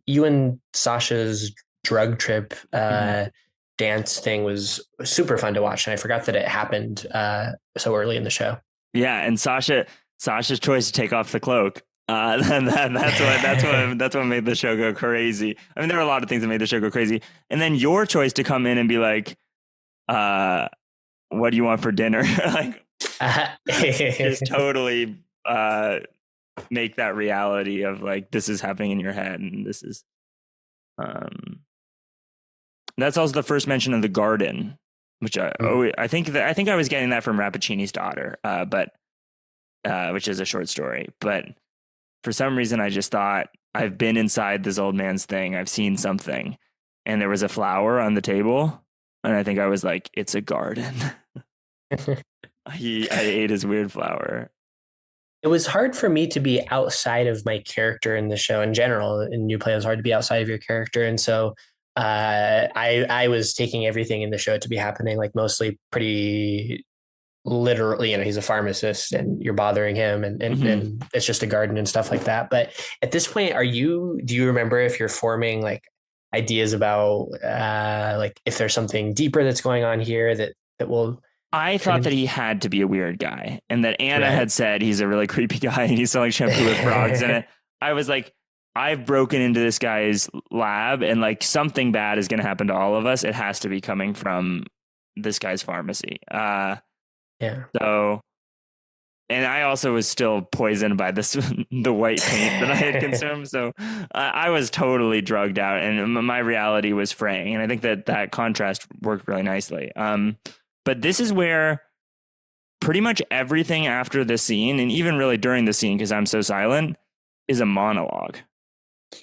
you and Sasha's drug trip dance thing was super fun to watch. And I forgot that it happened so early in the show. Yeah. And Sasha's choice to take off the cloak. That's what made the show go crazy. I mean, there were a lot of things that made the show go crazy. And then your choice to come in and be like, what do you want for dinner? Like, just totally make that reality of like, this is happening in your head. And this is, that's also the first mention of the garden, which I think I was getting that from Rappaccini's daughter, but which is a short story. But for some reason, I just thought I've been inside this old man's thing. I've seen something, and there was a flower on the table, and I think I was like, "It's a garden." I ate his weird flower. It was hard for me to be outside of my character in the show in general. In New Play, it was hard to be outside of your character, and so I was taking everything in the show to be happening like mostly pretty literally. You know, he's a pharmacist and you're bothering him and it's just a garden and stuff like that. But at this point, do you remember if you're forming like ideas about like if there's something deeper that's going on here that will... I thought that he had to be a weird guy and that Anna had said he's a really creepy guy and he's selling shampoo with frogs in it. I was like, I've broken into this guy's lab and like something bad is going to happen to all of us. It has to be coming from this guy's pharmacy. So, and I also was still poisoned by the white paint that I had consumed. So I was totally drugged out and my reality was fraying. And I think that contrast worked really nicely. But this is where pretty much everything after the scene and even really during the scene, because I'm so silent, is a monologue.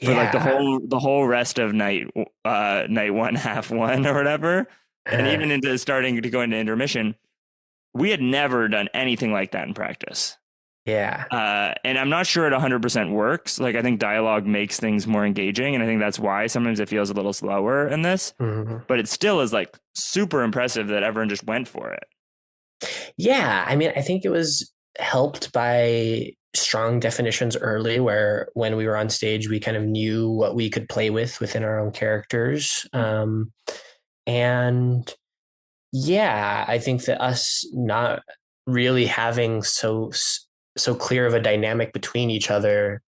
For like the whole rest of night 1, half 1 or whatever. And even into starting to go into intermission. We had never done anything like that in practice. And I'm not sure it 100% works. Like, I think dialogue makes things more engaging. And I think that's why sometimes it feels a little slower in this. But it still is like super impressive that everyone just went for it. Yeah. I mean, I think it was helped by strong definitions early where when we were on stage, we kind of knew what we could play with within our own characters. And yeah, I think that us not really having so clear of a dynamic between each other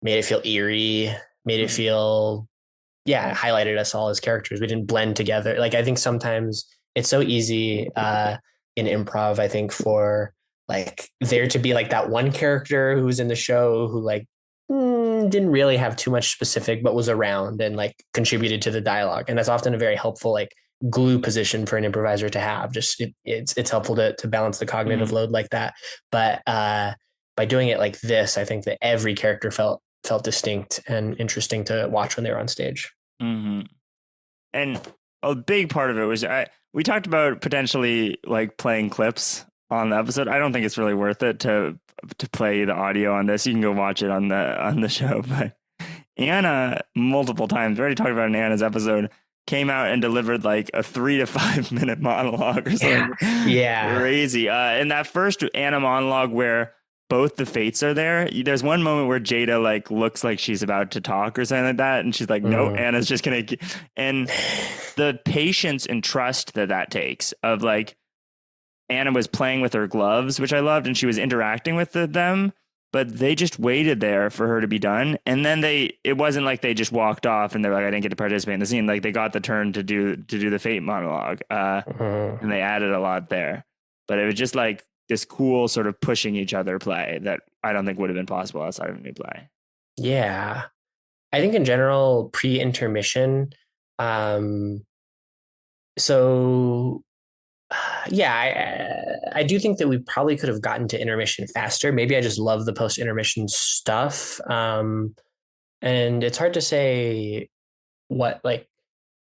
made it feel eerie, made it feel, highlighted us all as characters. We didn't blend together. Like, I think sometimes it's so easy in improv, I think, for like there to be like that one character who was in the show who like didn't really have too much specific, but was around and like contributed to the dialogue. And that's often a very helpful like glue position for an improviser to have. Just it's helpful to balance the cognitive load like that. But by doing it like this, I think that every character felt distinct and interesting to watch when they were on stage. And a big part of it was we talked about potentially like playing clips on the episode. I don't think it's really worth it to play the audio on this. You can go watch it on the show. But Anna, multiple times, we already talked about in Anna's episode, came out and delivered like a 3 to 5 minute monologue or something crazy. In that first Anna monologue where both the fates are there. There's one moment where Jada like looks like she's about to talk or something like that, and she's like, "No, Anna's just gonna." And the patience and trust that takes of like Anna was playing with her gloves, which I loved, and she was interacting with them, but they just waited there for her to be done. And then it wasn't like they just walked off and they're like, I didn't get to participate in the scene. Like they got the turn to do the fate monologue. And they added a lot there, but it was just like this cool sort of pushing each other play that I don't think would have been possible outside of a new play. Yeah. I think in general, pre-intermission, so yeah, I do think that we probably could have gotten to intermission faster. Maybe I just love the post-intermission stuff. And it's hard to say what like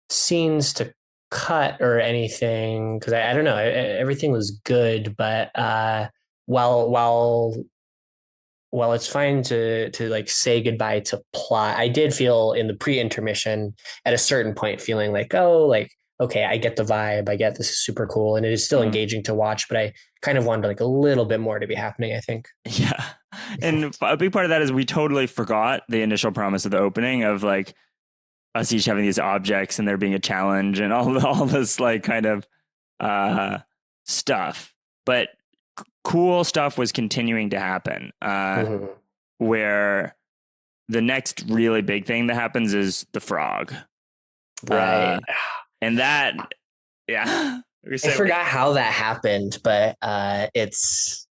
scenes to cut or anything because I don't know. Everything was good, but while it's fine to like say goodbye to plot, I did feel in the pre-intermission at a certain point feeling like, oh, like okay, I get the vibe. I get this is super cool. And it is still engaging to watch, but I kind of wanted like a little bit more to be happening, I think. Yeah. And a big part of that is we totally forgot the initial promise of the opening of like us each having these objects and there being a challenge and all this like kind of stuff. But cool stuff was continuing to happen where the next really big thing that happens is the frog. Right. And that, yeah. I forgot how that happened, but it's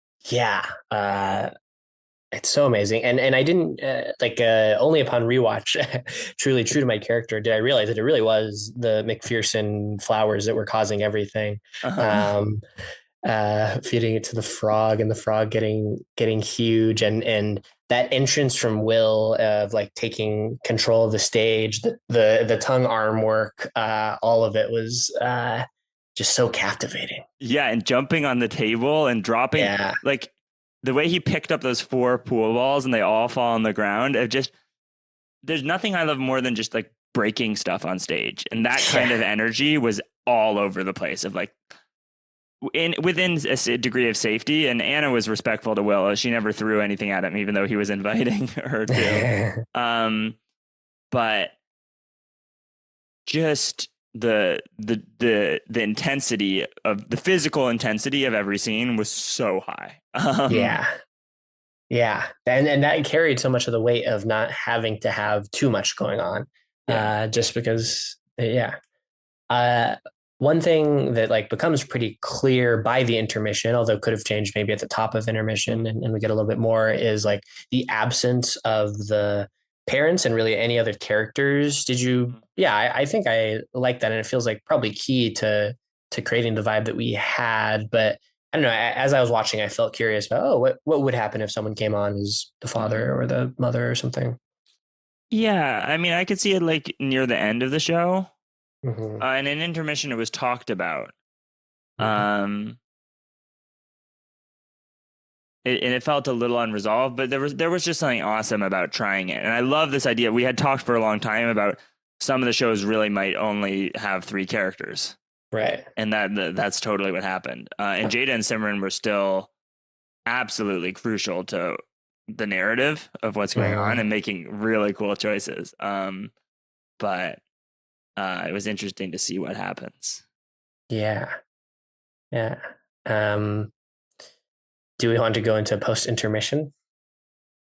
so amazing. And I didn't only upon rewatch, truly true to my character, did I realize that it really was the McPherson flowers that were causing everything. Feeding it to the frog and the frog getting huge and that entrance from Will of like taking control of the stage, the tongue arm work, all of it was just so captivating. Yeah, and jumping on the table and dropping like the way he picked up those 4 pool balls and they all fall on the ground. There's nothing I love more than just like breaking stuff on stage, and that kind of energy was all over the place. Of like within a degree of safety, and Anna was respectful to Will. She never threw anything at him, even though he was inviting her to. But just the intensity of the physical intensity of every scene was so high. Yeah, and that carried so much of the weight of not having to have too much going on, just because. One thing that like becomes pretty clear by the intermission, although could have changed maybe at the top of intermission and we get a little bit more, is like the absence of the parents and really any other characters. Did you? Yeah, I think I like that. And it feels like probably key to creating the vibe that we had. But I don't know, as I was watching, I felt curious about, what would happen if someone came on as the father or the mother or something? Yeah, I mean, I could see it like near the end of the show. Mm-hmm. And in intermission, it was talked about. And it felt a little unresolved, but there was just something awesome about trying it. And I love this idea. We had talked for a long time about some of the shows really might only have 3 characters. Right. And that's totally what happened. And Jada and Simran were still absolutely crucial to the narrative of what's going on and making really cool choices. But it was interesting to see what happens. Yeah. Do we want to go into post-intermission?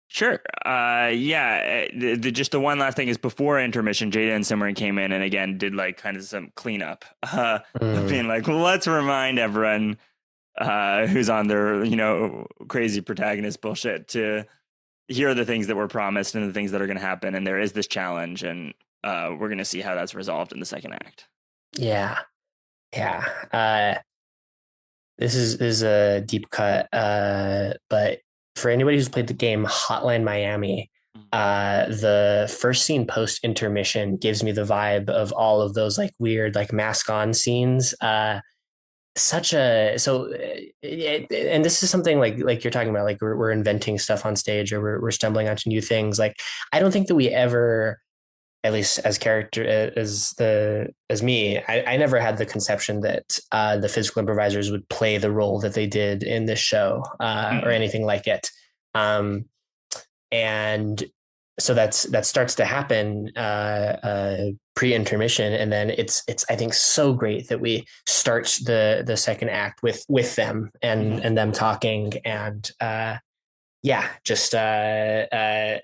Sure. Just the one last thing is before intermission, Jada and Simran came in and again did like kind of some cleanup, being like, let's remind everyone who's on their crazy protagonist bullshit to hear the things that were promised and the things that are going to happen, and there is this challenge, and we're going to see how that's resolved in the second act. Yeah. This is a deep cut, but for anybody who's played the game Hotline Miami, the first scene post intermission gives me the vibe of all of those like weird like mask on scenes. And this is something like you're talking about, like we're inventing stuff on stage or we're stumbling onto new things. Like I don't think that we ever, at least as character as me, I never had the conception that the physical improvisers would play the role that they did in this show or anything like it. And so that starts to happen pre-intermission, and then it's I think so great that we start the second act with them and them talking, and just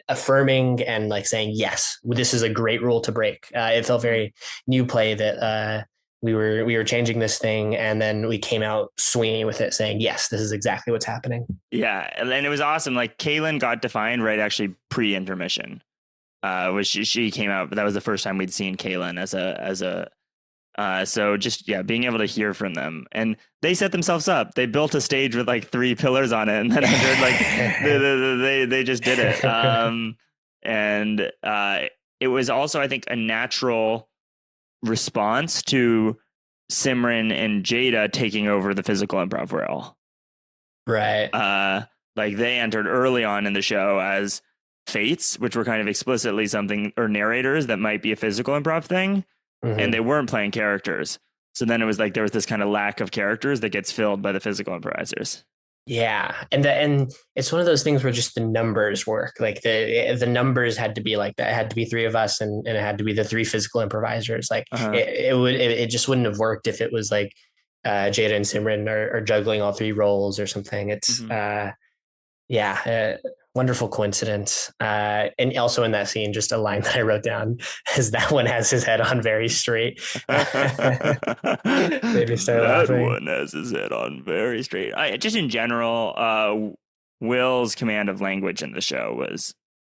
affirming and like saying, yes, this is a great rule to break. It felt very new play that we were changing this thing, and then we came out swinging with it, saying, yes, this is exactly what's happening. Yeah, and it was awesome. Like Kaylin got defined right actually pre-intermission, which she came out, but that was the first time we'd seen Kaylin as a. So just being able to hear from them, and they set themselves up. They built a stage with like 3 pillars on it, and then they just did it. And it was also, I think, a natural response to Simran and Jada taking over the physical improv role. Right. Like they entered early on in the show as fates, which were kind of explicitly something, or narrators that might be a physical improv thing. And they weren't playing characters. So then it was like there was this kind of lack of characters that gets filled by the physical improvisers. Yeah. And it's one of those things where just the numbers work. Like the numbers had to be like that. It had to be 3 of us, and it had to be the 3 physical improvisers. Like it just wouldn't have worked if it was like Jada and Simran are juggling all 3 roles or something. It's wonderful coincidence. And also in that scene, just a line that I wrote down is that one has his head on very straight. Maybe start laughing. One has his head on very straight. Just in general, Will's command of language in the show was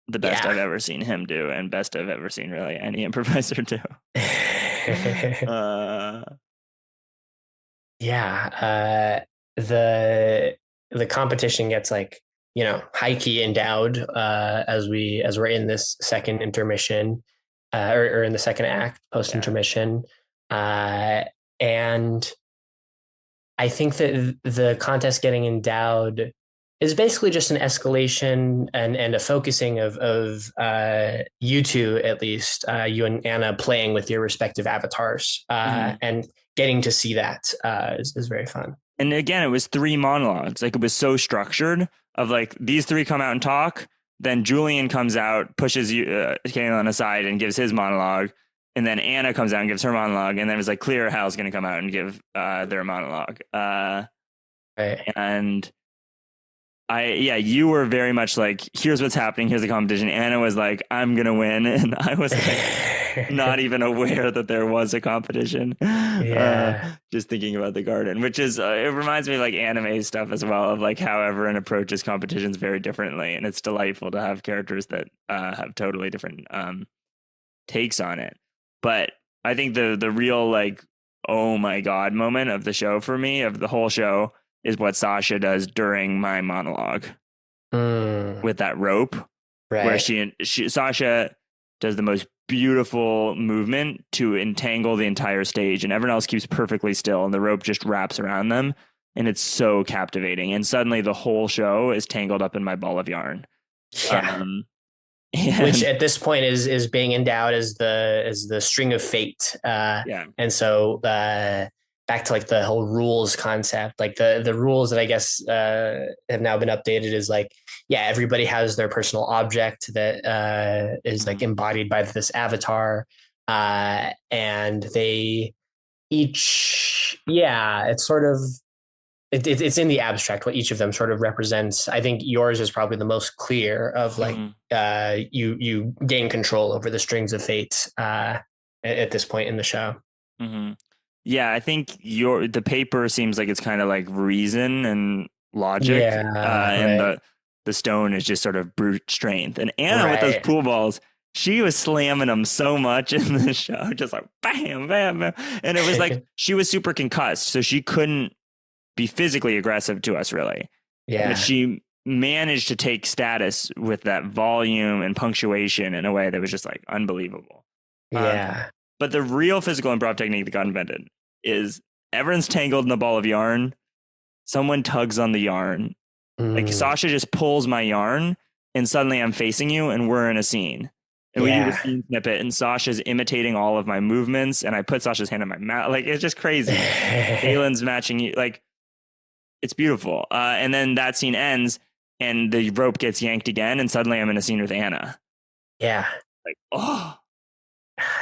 the best I've ever seen him do, and best I've ever seen really any improviser do. The competition gets like, high key endowed as we're in this second intermission, or in the second act post intermission, and I think that the contest getting endowed is basically just an escalation and a focusing of you two, at least you and Anna, playing with your respective avatars, and getting to see that is very fun. And again, it was 3 monologues. Like it was so structured. Of like these 3 come out and talk, then Julian comes out, pushes Kaylin aside and gives his monologue, and then Anna comes out and gives her monologue, and then it was like clear Hal's going to come out and give their monologue. And you were very much like, here's what's happening, here's the competition. Anna was like, I'm going to win, and I was like not even aware that there was a competition. Just thinking about the garden, which is it reminds me of like anime stuff as well, of like how everyone approaches competitions very differently, and it's delightful to have characters that have totally different takes on it. But I think the real like oh my god moment of the show for me, of the whole show, is what Sasha does during my monologue with that rope, where Sasha does the most beautiful movement to entangle the entire stage, and everyone else keeps perfectly still, and the rope just wraps around them, and it's so captivating. And suddenly the whole show is tangled up in my ball of yarn. Which at this point is being endowed as the string of fate. And so back to like the whole rules concept, like the rules that I guess have now been updated is like, everybody has their personal object that is like embodied by this avatar, and they each it's sort of it's in the abstract what each of them sort of represents. I think yours is probably the most clear of like you gain control over the strings of fate at this point in the show. Yeah, I think the paper seems like it's kind of like reason and logic, and the stone is just sort of brute strength. And Anna with those pool balls, she was slamming them so much in the show, just like bam, bam, bam. And it was like she was super concussed, so she couldn't be physically aggressive to us, really. But she managed to take status with that volume and punctuation in a way that was just like unbelievable. But the real physical improv technique that got invented is everyone's tangled in a ball of yarn. Someone tugs on the yarn. Like Sasha just pulls my yarn, and suddenly I'm facing you and we're in a scene. And we do the scene snippet, and Sasha's imitating all of my movements, and I put Sasha's hand on my mouth. Like, it's just crazy. Kaylin's matching you. Like, it's beautiful. And then that scene ends, and the rope gets yanked again, and suddenly I'm in a scene with Anna. Yeah. Like, oh,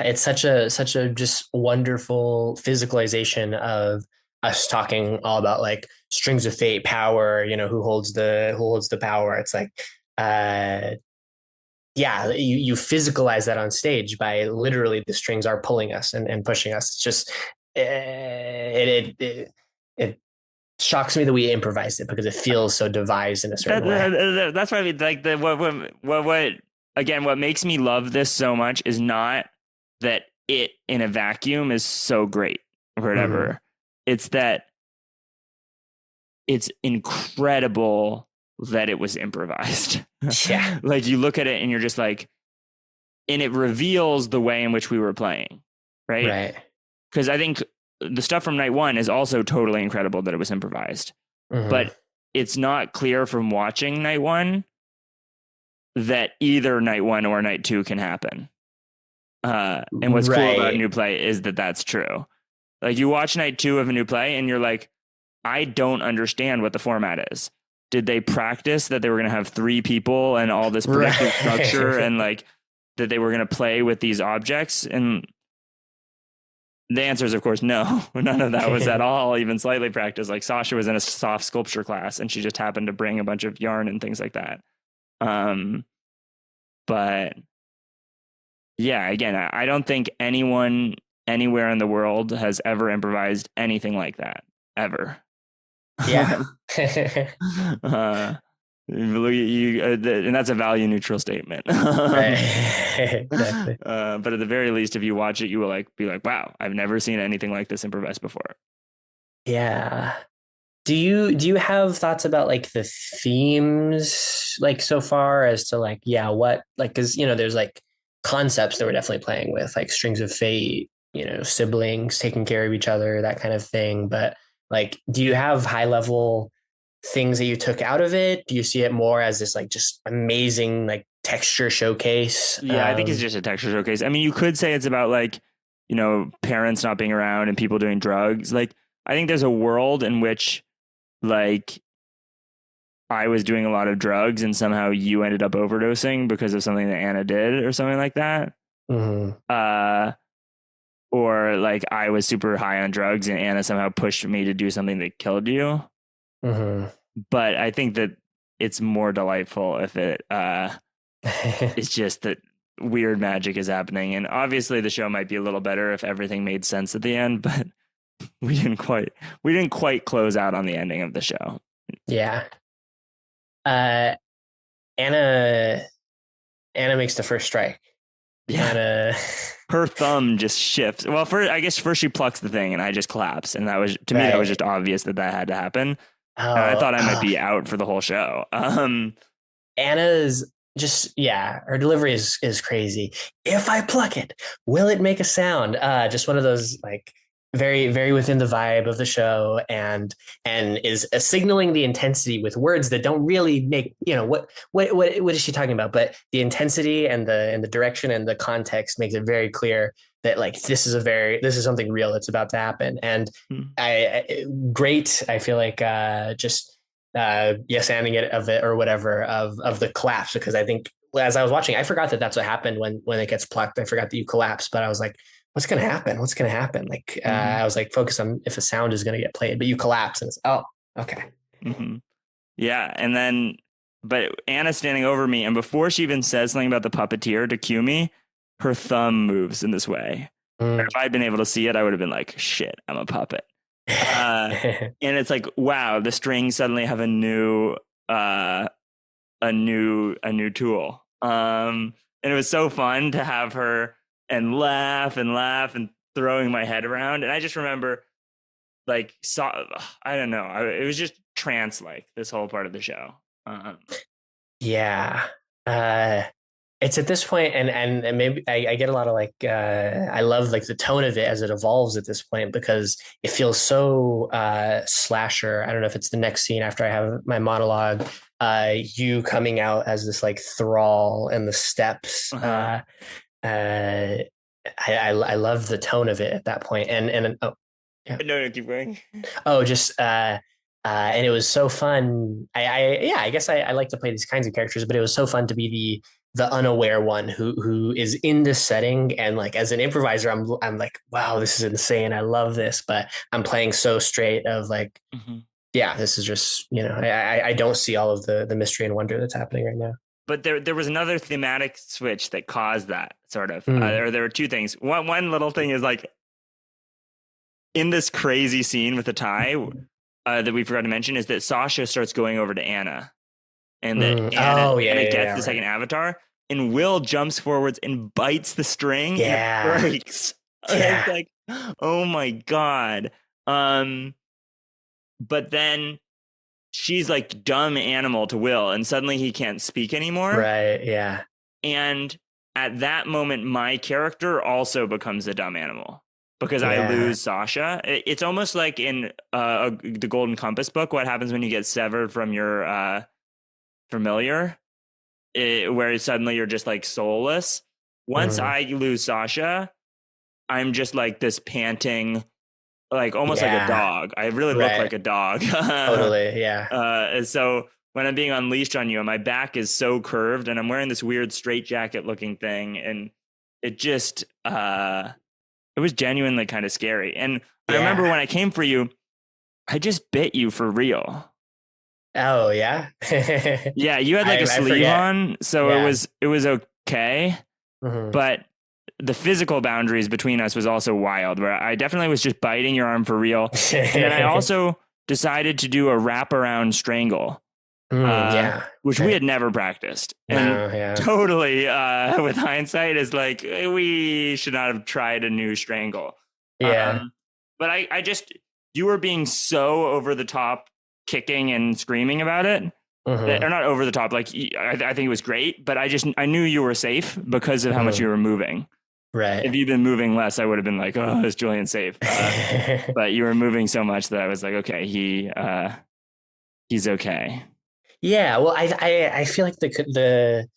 It's such a just wonderful physicalization of us talking all about like strings of fate, power, who holds the power. It's like uh yeah, you physicalize that on stage by literally the strings are pulling us and pushing us. It's just it shocks me that we improvised it because it feels so devised in a certain way. that's what I mean. Like what again, what makes me love this so much is not that it in a vacuum is so great or whatever. Mm-hmm. It's that it's incredible that it was improvised. Yeah. Like you look at it and you're just like, and it reveals the way in which we were playing, right? Right. Because I think the stuff from night one is also totally incredible that it was improvised, Mm-hmm. but it's not clear from watching night one that either night one or night two can happen. And what's cool about Right. new play is that that's true. Like you watch night two of a new play and you're like, I don't understand what the format is. Did they practice that they were going to have 3 people and all this predictive Right. structure and like that they were going to play with these objects? And the answer is, of course, no. None of that was at all even slightly practiced. Like Sasha was in a soft sculpture class and she just happened to bring a bunch of yarn and things like that. But yeah, again, I don't think anyone anywhere in the world has ever improvised anything like that ever. Yeah. And that's a value neutral statement. Right. Exactly. But at the very least, if you watch it, you will like be like, wow, I've never seen anything like this improvised before. Yeah. Do you have thoughts about like the themes like so far as to like yeah what like because there's like concepts that we're definitely playing with like strings of fate, siblings taking care of each other, that kind of thing, but like do you have high level things that you took out of it? Do you see it more as this like just amazing like texture showcase? Yeah, I think it's just a texture showcase. I mean, you could say it's about like, parents not being around and people doing drugs. Like, I think there's a world in which like I was doing a lot of drugs and somehow you ended up overdosing because of something that Anna did or something like that. Mhm. Or like I was super high on drugs and Anna somehow pushed me to do something that killed you. Mhm. But I think that it's more delightful if it's just that weird magic is happening. And obviously the show might be a little better if everything made sense at the end, but we didn't quite close out on the ending of the show. Yeah. uh Anna Anna makes the first strike. Yeah. Anna Her thumb just shifts. Well, I guess first she plucks the thing and I just collapse. And that was, to me, that was Right. just obvious that had to happen. And I Oh, thought I might be out for the whole show. Anna's just yeah, her delivery is crazy. If I pluck it, will it make a sound? Just one of those like very very within the vibe of the show, and is signaling the intensity with words that don't really make what is she talking about? But the intensity and the direction and the context makes it very clear that like this is something real that's about to happen. And great. I feel like just yes anding it of it or whatever of the collapse, because I think as I was watching I forgot that that's what happened when it gets plucked. I forgot that you collapse, but I was like what's gonna happen, like I was like focused on if a sound is gonna get played, but you collapse and it's oh okay. Mm-hmm. Yeah, and then but Anna's standing over me, and before she even says something about the puppeteer to cue me, her thumb moves in this way. If I'd been able to see it, I would have been like, shit, I'm a puppet. And it's like, wow, the strings suddenly have a new tool. And it was so fun to have her and laugh and throwing my head around. And I just remember like I don't know, it was just trance like this whole part of the show. Yeah. It's at this point, and maybe I get a lot of like I love like the tone of it as it evolves at this point, because it feels so slasher. I don't know if it's the next scene after I have my monologue, you coming out as this like thrall and the steps. I love the tone of it at that point, and oh yeah. No, keep going. Oh, just And it was so fun. Yeah, I guess I like to play these kinds of characters, but it was so fun to be the unaware one who is in this setting. And like as an improviser, I'm like, wow, this is insane. I love this, but I'm playing so straight of like, Mm-hmm. yeah, this is just, I don't see all of the mystery and wonder that's happening right now. But there was another thematic switch that caused that sort of. Mm. Or there were two things. One little thing is like in this crazy scene with the tie that we forgot to mention is that Sasha starts going over to Anna, and that Oh yeah, Anna yeah, gets yeah, the right. second avatar, and Will jumps forwards and bites the string, and it Yeah, breaks. It's yeah, like, oh my god. Um, but then she's like dumb animal to Will, and suddenly he can't speak anymore. right, yeah, And at that moment, my character also becomes a dumb animal because I yeah. lose Sasha. It's almost like in the Golden Compass book, what happens when you get severed from your familiar, where suddenly you're just like soulless. Once Mm. I lose Sasha, I'm just like this panting, like almost like a Yeah, dog. I really look right. like a dog. Totally, yeah. And so when I'm being unleashed on you, my back is so curved, and I'm wearing this weird straitjacket looking thing, and it just it was genuinely kind of scary. And I remember Yeah. when I came for you, I just bit you for real. Oh, yeah. Yeah, you had like a I sleeve forget. on, so Yeah. it was okay, Hmm. but the physical boundaries between us was also wild, where I definitely was just biting your arm for real. And then I also decided to do a wraparound strangle, Yeah. which we Right. had never practiced. And No, yeah. totally, with hindsight, is like, we should not have tried a new strangle. Yeah. But I just, you were being so over the top, kicking and screaming about it. That, Hmm. or not over the top, like I think it was great, but I knew you were safe because of how much Hmm. you were moving. If Right. you'd been moving less, I would have been like, oh, is Julian safe? But you were moving so much that I was like, okay, he's okay. Yeah, well, I feel like the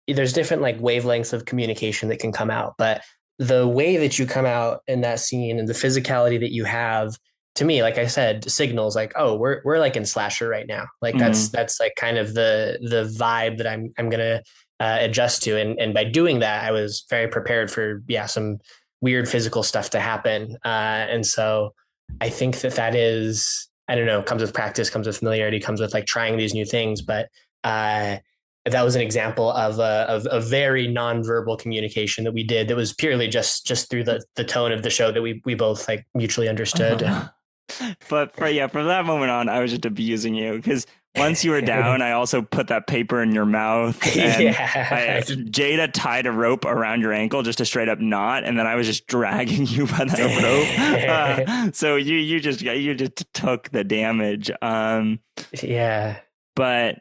there's different like wavelengths of communication that can come out, but the way that you come out in that scene and the physicality that you have, to me, like I said, signals like, oh, we're like in slasher right now. Like Mm-hmm. that's like kind of the vibe that I'm gonna adjust to, and by doing that, I was very prepared for some weird physical stuff to happen, and so I think that is, I don't know, comes with practice, comes with familiarity, comes with like trying these new things. But uh, that was an example of a very nonverbal communication that we did. That was purely just through the tone of the show that we both like mutually understood. Uh-huh. But from that moment on, I was just abusing you because once you were down, I also put that paper in your mouth, and Yeah. Jada tied a rope around your ankle, just a straight up knot, and then I was just dragging you by that rope. So you just took the damage. Yeah. But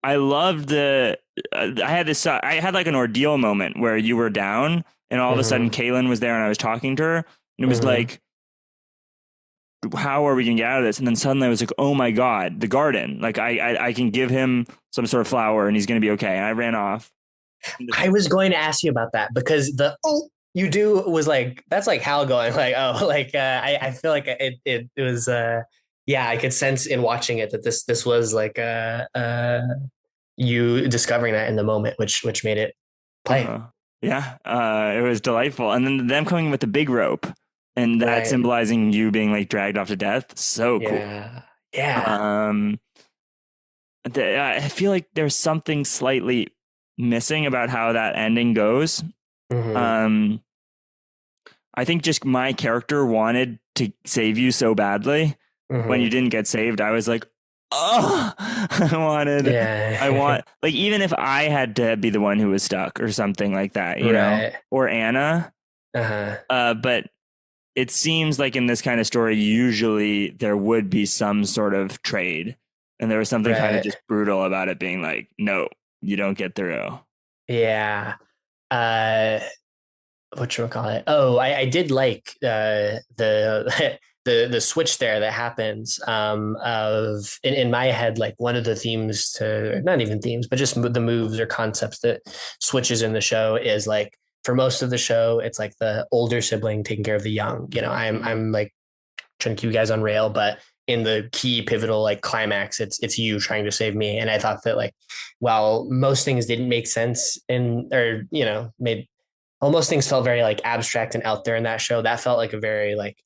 I loved I had like an ordeal moment where you were down, and all of a sudden Hmm. Kaylin was there, and I was talking to her, and it was Hmm. like, how are we gonna get out of this? And then suddenly I was like, oh my god, the garden! Like I can give him some sort of flower, and he's gonna be okay. And I ran off. I was going to ask you about that because the you do was like, that's like Hal going like, oh, like I feel like it was yeah, I could sense in watching it that this was like you discovering that in the moment, which made it play. Uh-huh. Yeah, it was delightful. And then them coming with the big rope, and that Right. symbolizing you being like dragged off to death. So cool. Yeah. Yeah. Um, I feel like there's something slightly missing about how that ending goes. Hmm. Um, I think just my character wanted to save you so badly. When you Hmm. didn't get saved, I was like, oh, I Yeah. want, like, even if I had to be the one who was stuck or something like that, Right. or Anna. Uh-huh. But it seems like in this kind of story, usually there would be some sort of trade. And there was something kind of Right. just brutal about it being like, no, you don't get through. Yeah. Uh what you call it? Oh, I did like the the switch there that happens of in my head, like one of the themes to, not even themes, but just the moves or concepts that switches in the show is like, for most of the show it's like the older sibling taking care of the young. I'm like trying to keep you guys on rail, but in the key pivotal like climax, it's you trying to save me. And I thought that like, while most things didn't make sense or made almost things felt very like abstract and out there in that show, that felt like a very like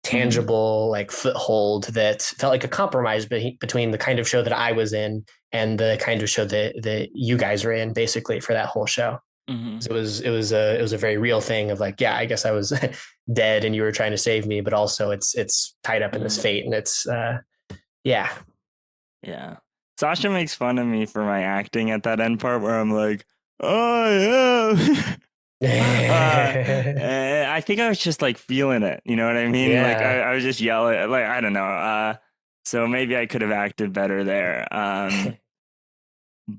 Mhm. tangible like foothold that felt like a compromise between the kind of show that I was in and the kind of show that you guys were in, basically, for that whole show. Mhm. So it was a very real thing of like, yeah, I guess I was dead and you were trying to save me, but also it's tied up in this Mhm. fate, and it's yeah. Yeah. Sasha makes fun of me for my acting at that end part where I'm like, oh yeah. And I think I was just like feeling it. You know what I mean? Like Yeah. I was just yelling. Like I don't know. So maybe I could have acted better there.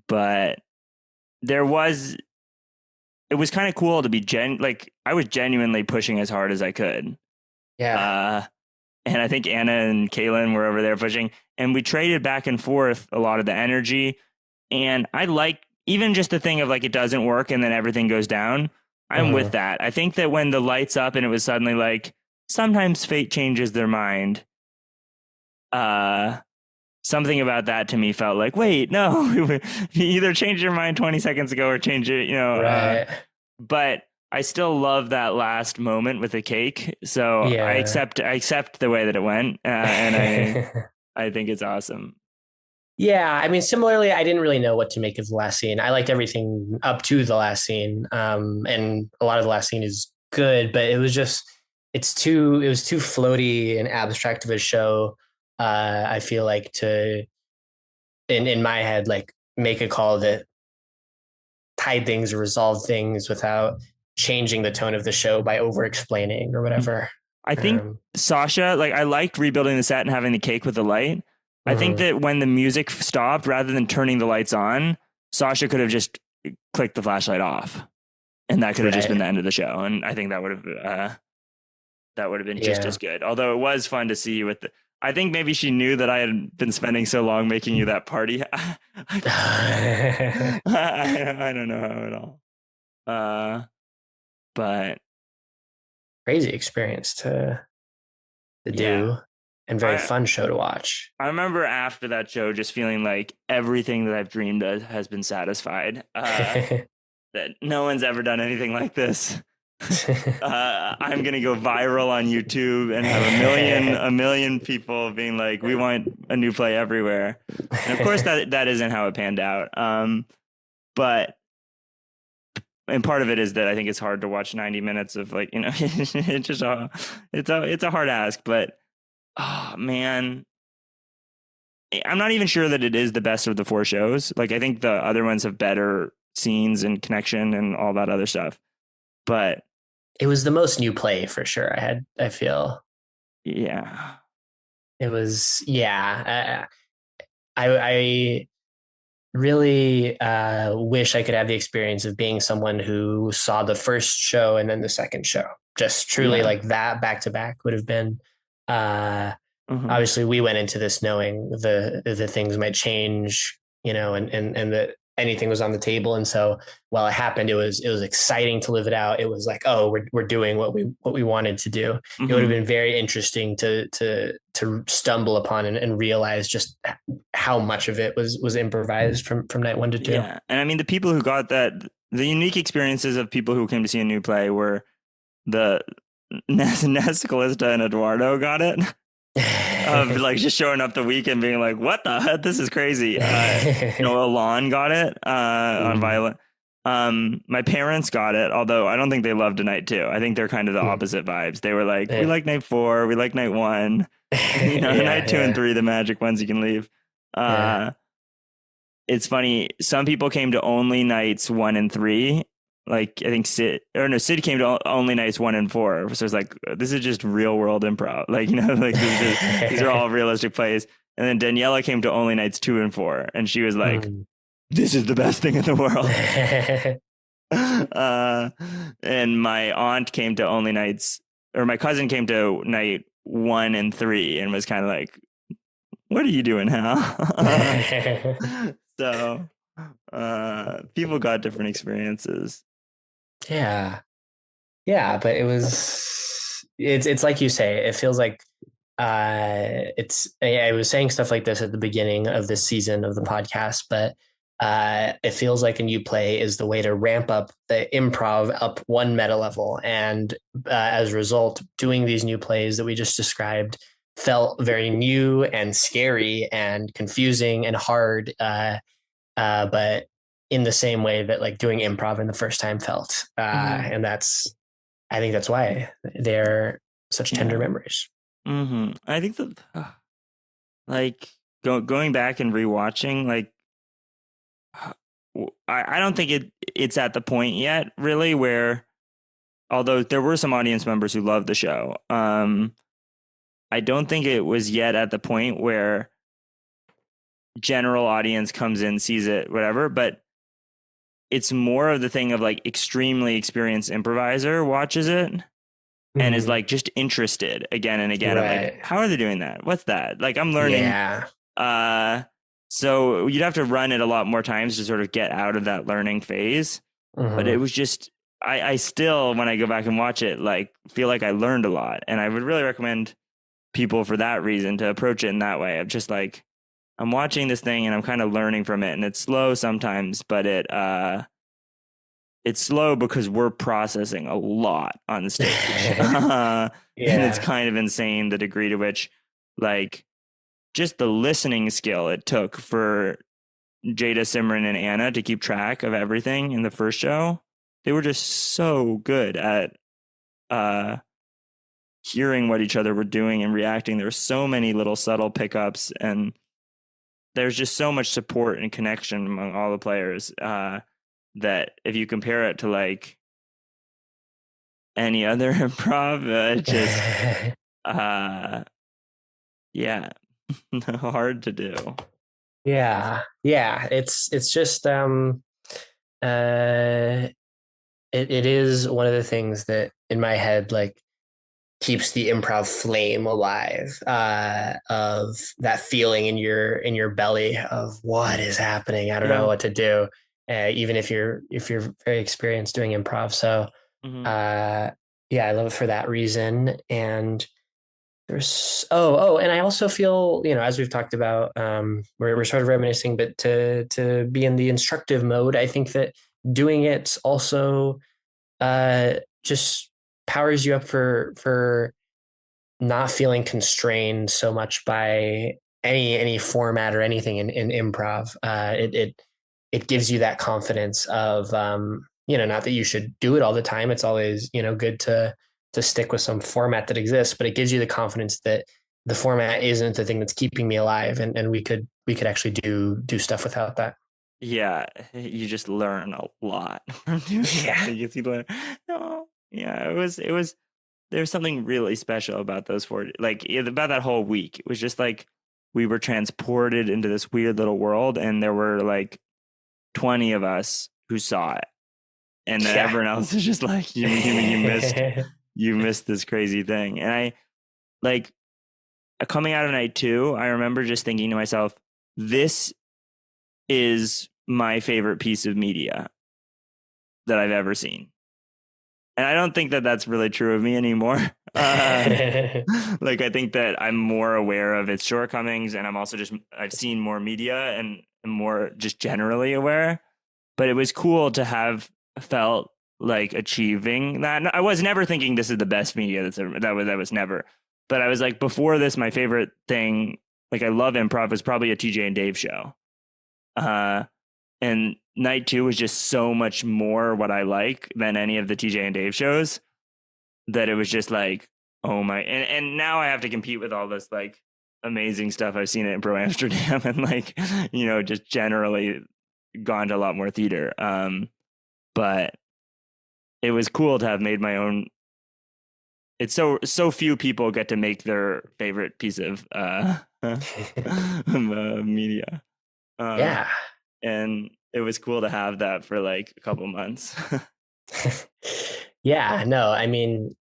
But there was. It was kind of cool to be like I was genuinely pushing as hard as I could. Yeah. Uh, and I think Anna and Kaylin were over there pushing, and we traded back and forth a lot of the energy. And I like even just the thing of like it doesn't work and then everything goes down. I'm with Mhm. that. I think that when the lights up and it was suddenly like sometimes fate changes their mind. Uh, Something about that to me felt like, wait, no, you either change your mind 20 seconds ago or change it, Right. but I still love that last moment with the cake. So Yeah. I accept the way that it went. And I think it's awesome. Yeah, I mean, similarly, I didn't really know what to make of the last scene. I liked everything up to the last scene, and a lot of the last scene is good, but it was too floaty and abstract of a show. I feel like to in my head, like, make a call that tied things or resolved things without changing the tone of the show by over explaining or whatever. I think Um, Sasha, like I liked rebuilding the set and having the cake with the light. I think mhm. that when the music stopped, rather than turning the lights on, Sasha could have just clicked the flashlight off, and that could have just been Right. the end of the show. And I think that would have been just Yeah. as good. Although it was fun to see you with the. I think maybe she knew that I had been spending so long making you that party. I don't know how at all. Uh, but Crazy experience to yeah, do, and very I fun show to watch. I remember after that show just feeling like everything that I've dreamed of has been satisfied. That no one's ever done anything like this. I'm gonna go viral on YouTube and have a million people being like, "We want a new play everywhere." And of course, that isn't how it panned out. But and part of it is that I think it's hard to watch 90 minutes of like it's just it's a hard ask. But oh man, I'm not even sure that it is the best of the four shows. Like I think the other ones have better scenes and connection and all that other stuff. But It was the most new play for sure. I feel yeah. it was, yeah. I really wish I could have the experience of being someone who saw the first show and then the second show. Just truly Yeah. like that back to back would have been. Uh, Mhm. Obviously, we went into this knowing the things might change, and that anything was on the table. And so while it happened, it was exciting to live it out. It was like, oh, we're doing what we wanted to do. It would have Mhm. been very interesting to stumble upon and realize just how much of it was improvised from night one to two. Yeah. And I mean the people who got that the unique experiences of people who came to see a new play were the Ness, Callista, and Eduardo got it. Of like just showing up the week and being like, what the heck? This is crazy. Alon got it on Mm, violin. My parents got it, although I don't think they loved night two. I think they're kind of the mm. opposite vibes. They were like, we Yeah. like night four, we like night one. Yeah, Night two and yeah, three, the magic ones you can leave. yeah. Uh, it's funny. Some people came to only nights one and three. Like I think Sid came to only nights one and four. So it's like this is just real world improv. Like like these are all realistic plays. And then Daniela came to only nights two and four, and she was like, Mm. "This is the best thing in the world." uh, and my aunt came to only nights, or my cousin came to night one and three, and was kind of like, "What are you doing, Hal?" So people got different experiences. Yeah. Yeah, but it's like you say, it feels like I was saying stuff like this at the beginning of this season of the podcast, but it feels like a new play is the way to ramp up the improv up one meta level. And as a result, doing these new plays that we just described felt very new and scary and confusing and hard. But in the same way that like doing improv in the first time felt. Mm-hmm. And I think that's why they're such tender Yeah. memories. Mm-hmm. I think that like going back and rewatching, like I don't think it's at the point yet, really, where although there were some audience members who loved the show, I don't think it was yet at the point where general audience comes in, sees it, whatever. But it's more of the thing of like extremely experienced improviser watches it and is like just interested again and again. Of like, Right. how are they doing that? What's that? Like, I'm learning. Yeah. So you'd have to run it a lot more times to sort of get out of that learning phase. But it Mm-hmm. was just, I still, when I go back and watch it, like feel like I learned a lot. And I would really recommend people for that reason to approach it in that way of just like, I'm watching this thing and I'm kind of learning from it. And it's slow sometimes, but it's slow because we're processing a lot on stage. And it's Yeah. kind of insane the degree to which, like, just the listening skill it took for Jada, Simran, and Anna to keep track of everything in the first show. They were just so good at uh, hearing what each other were doing and reacting. There were so many little subtle pickups, and there's just so much support and connection among all the players that if you compare it to like any other improv, just yeah, hard to do. Yeah. Yeah. It's just it is one of the things that in my head like keeps the improv flame alive, of that feeling in your belly of what is happening. I don't know Yeah. what to do, even if you're very experienced doing improv. So Mm-hmm. uh, yeah, I love it for that reason. And there's and I also feel, you know, as we've talked about, we're sort of reminiscing, but to be in the instructive mode, I think that doing it also just powers you up for not feeling constrained so much by any format or anything in improv. It gives you that confidence of, you know, not that you should do it all the time. It's always, you know, good to stick with some format that exists, but it gives you the confidence that the format isn't the thing that's keeping me alive, and we could actually do stuff without that. Yeah, you just learn a lot from doing it. Yeah. Because you learn, no, yeah, there's something really special about those 4, like about that whole week. It was just like we were transported into this weird little world, and there were like 20 of us who saw it, and then Yeah. everyone else is just like, you missed this crazy thing. And I like coming out of night 2, I remember just thinking to myself, this is my favorite piece of media that I've ever seen. And I don't think that that's really true of me anymore. Like, I think that I'm more aware of its shortcomings, and I've seen more media and more just generally aware. But it was cool to have felt like achieving that. I was never thinking this is the best media that was never. But I was like, before this, my favorite thing, like I love improv, was probably a TJ and Dave show. And night 2 was just so much more what I like than any of the TJ and Dave shows, that it was just like, oh my, and now I have to compete with all this like amazing stuff I've seen at Improv Amsterdam and like, you know, just generally gone to a lot more theater. But it was cool to have made my own. It's so few people get to make their favorite piece of media. Yeah. And it was cool to have that for like a couple months. Yeah, no, I mean,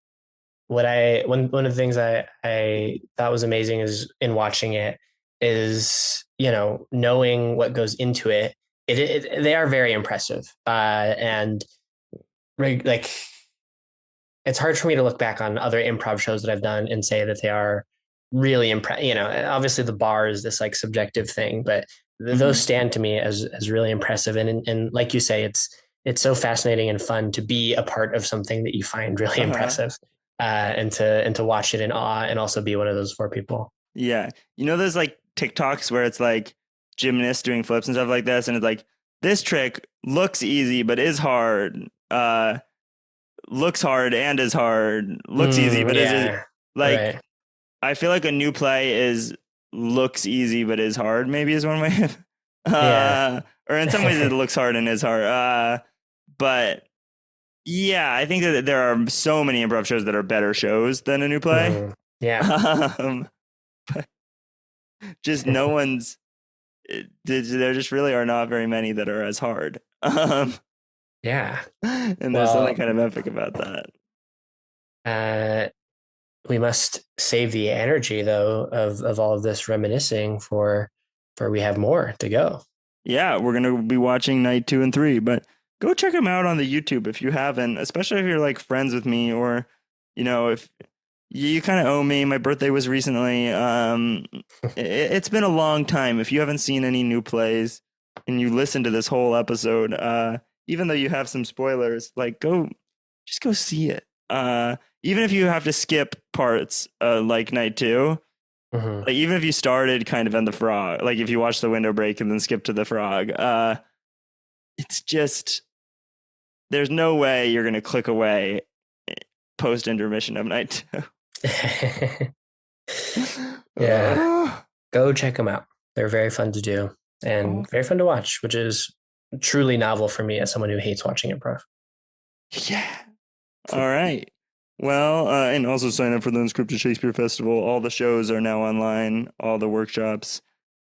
one of the things I thought was amazing is in watching it is, you know, knowing what goes into it. They are very impressive, and like it's hard for me to look back on other improv shows that I've done and say that they are really impressed. You know, obviously the bar is this like subjective thing, but those Mhm. stand to me as really impressive. And like you say, it's so fascinating and fun to be a part of something that you find really Uh-huh. impressive, and to watch it in awe and also be one of those four people. Yeah. You know those like TikToks where it's like gymnasts doing flips and stuff like this, and it's like this trick looks easy but is hard. Looks hard and is hard. Looks easy but is Yeah, like right. I feel like a new play is looks easy but is hard, maybe is one way of Yeah. or in some ways it looks hard and is hard. But yeah, I think that there are so many improv shows that are better shows than a new play. Mhm. Yeah. Um, just no one's there just really are not very many that are as hard. Yeah. And there's something Well, kind of epic about that. uh, we must save the energy though of all of this reminiscing for we have more to go. Yeah, we're gonna be watching night 2 and 3, but go check them out on the YouTube if you haven't, especially if you're like friends with me or if you kind of owe me. My birthday was recently. It's been a long time. If you haven't seen any new plays and you listen to this whole episode, even though you have some spoilers, like just go see it. Even if you have to skip parts, like night 2, Mhm. like even if you started kind of in the frog, like if you watch the window break and then skip to the frog, it's just there's no way you're gonna click away post intermission of night 2. Yeah, uh, go check them out. They're very fun to do oh, and very fun to watch, which is truly novel for me as someone who hates watching improv. yeah. All right. Well, and also sign up for the Unscripted Shakespeare Festival. All the shows are now online. All the workshops.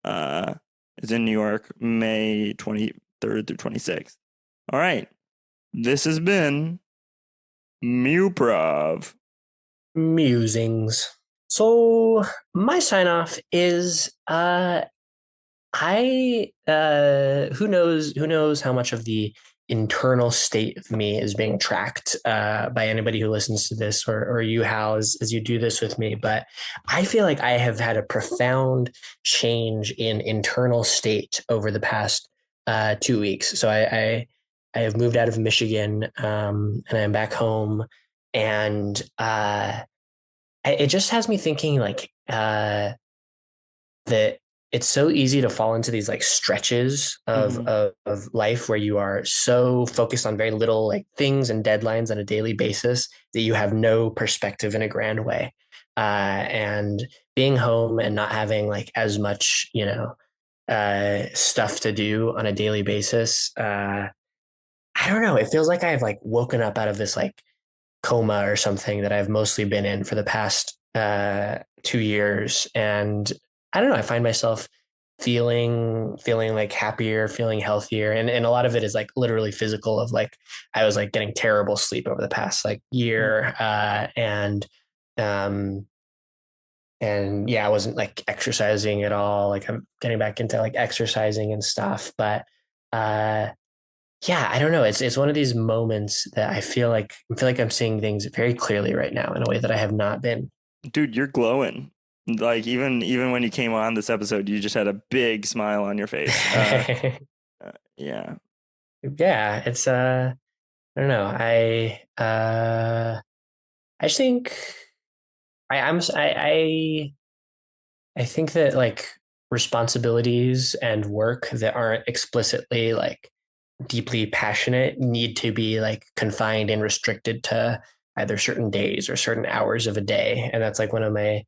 Uh, is in New York, May 23rd through 26th. All right. This has been Muprov. Musings. So my sign off is I who knows how much of the internal state of me is being tracked by anybody who listens to this or you, Hal, as you do this with me, but I feel like I have had a profound change in internal state over the past 2 weeks. So I have moved out of Michigan, and I'm back home, and it just has me thinking like that it's so easy to fall into these like stretches of, Mm-hmm. of life where you are so focused on very little like things and deadlines on a daily basis that you have no perspective in a grand way. And being home and not having like as much, stuff to do on a daily basis. I don't know. It feels like I've like woken up out of this like coma or something that I've mostly been in for the past 2 years. And I don't know, I find myself feeling like happier, feeling healthier. And a lot of it is like literally physical of like I was like getting terrible sleep over the past like year. Um and yeah, I wasn't like exercising at all. Like I'm getting back into like exercising and stuff. But uh yeah, I don't know. It's one of these moments that I feel like I'm seeing things very clearly right now in a way that I have not been. Dude, you're glowing. Like even when you came on this episode, you just had a big smile on your face. Yeah. Yeah, it's I don't know. I just think I think that like responsibilities and work that aren't explicitly like deeply passionate need to be like confined and restricted to either certain days or certain hours of a day. And that's like one of my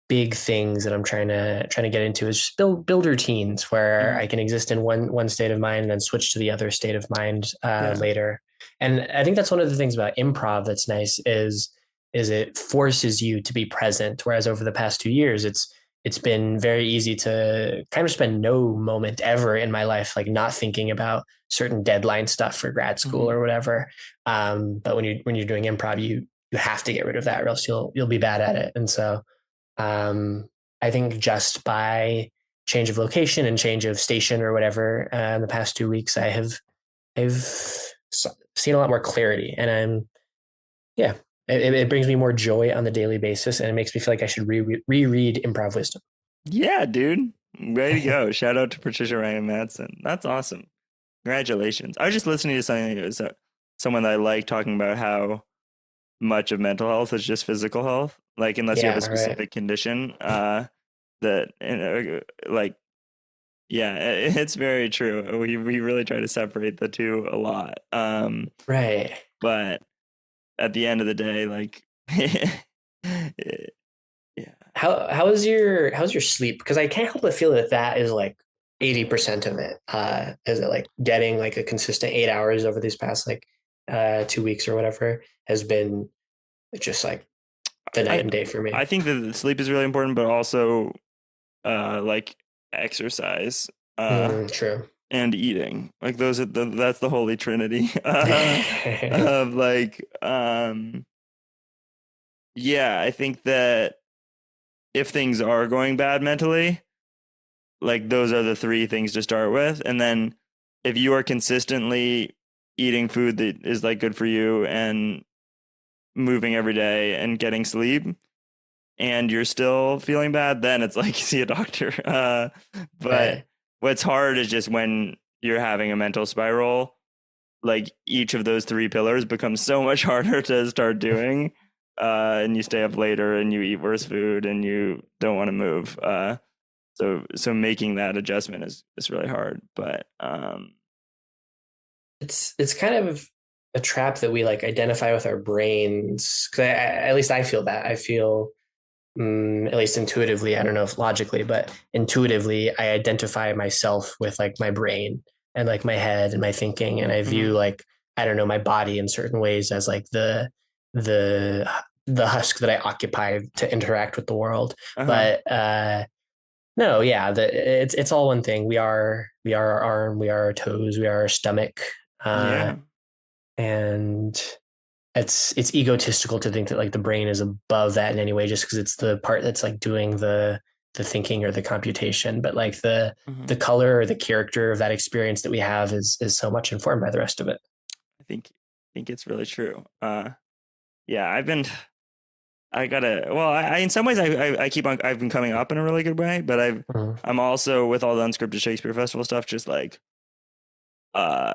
big things that I'm trying to get into is just build routines where Mhm. I can exist in one state of mind and then switch to the other state of mind Yeah. later. And I think that's one of the things about improv that's nice is it forces you to be present. Whereas over the past 2 years, it's been very easy to kind of spend no moment ever in my life like not thinking about certain deadline stuff for grad school Mhm. or whatever. But when you're doing improv, you have to get rid of that, or else you'll be bad at it. And so um, I think just by change of location and change of station or whatever, in the past 2 weeks, I've seen a lot more clarity, and yeah, It brings me more joy on the daily basis, and it makes me feel like I should reread Improv Wisdom. Yeah, dude. Way to go. Shout out to Patricia Ryan Madsen. That's awesome. Congratulations. I was just listening to someone that I like talking about how much of mental health is just physical health. Like, unless you have a Yeah, right. specific condition, that, like, yeah, it's very true. We really try to separate the two a lot. Right. But at the end of the day, like, yeah. How's your sleep? Because I can't help but feel that that is like 80% of it. Is it like getting like a consistent 8 hours over these past like 2 weeks or whatever has been just like the night I and day for me. I think that sleep is really important, but also like exercise True. and eating. Like those are that's the holy trinity of like yeah, I think that if things are going bad mentally, like those are the three things to start with. And then if you are consistently eating food that is like good for you and moving every day and getting sleep and you're still feeling bad, then it's like see a doctor. But Right. what's hard is just when you're having a mental spiral, like each of those three pillars becomes so much harder to start doing. And you stay up later and you eat worse food and you don't want to move. So making that adjustment is really hard. But It's kind of a trap that we like identify with our brains. Because at least I feel that. I feel at least intuitively, I don't know if logically, but intuitively, I identify myself with like my brain and like my head and my thinking, and I view like I don't know my body in certain ways as like the the husk that I occupy to interact with the world. But no, yeah, it's all one thing. We are our arm, we are our toes, we are our stomach, yeah, and it's egotistical to think that like the brain is above that in any way just because it's the part that's like doing the thinking or the computation, but like the color or the character of that experience that we have is so much informed by the rest of it. I think it's really true. Yeah, I gotta. Well, I in some ways I keep on. I've been coming up in a really good way, but I'm also with all the unscripted Shakespeare Festival stuff, just like uh,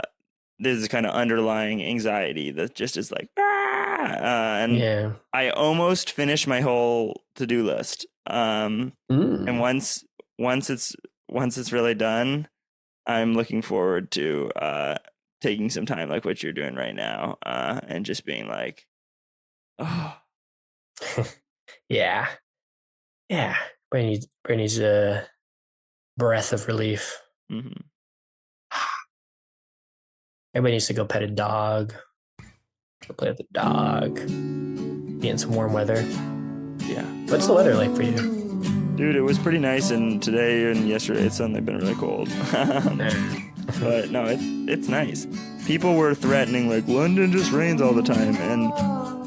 there's this kind of underlying anxiety that just is like, and Yeah. I almost finished my whole to-do list. And once it's really done, I'm looking forward to taking some time like what you're doing right now, and just being like, oh. Yeah. Yeah. Brain needs a breath of relief. Mm-hmm. Everybody needs to go pet a dog, go play with the dog, be in some warm weather. Yeah. What's the weather like for you? Dude, it was pretty nice, and today and yesterday it's suddenly been really cold. But no, it's nice. People were threatening like London just rains all the time, and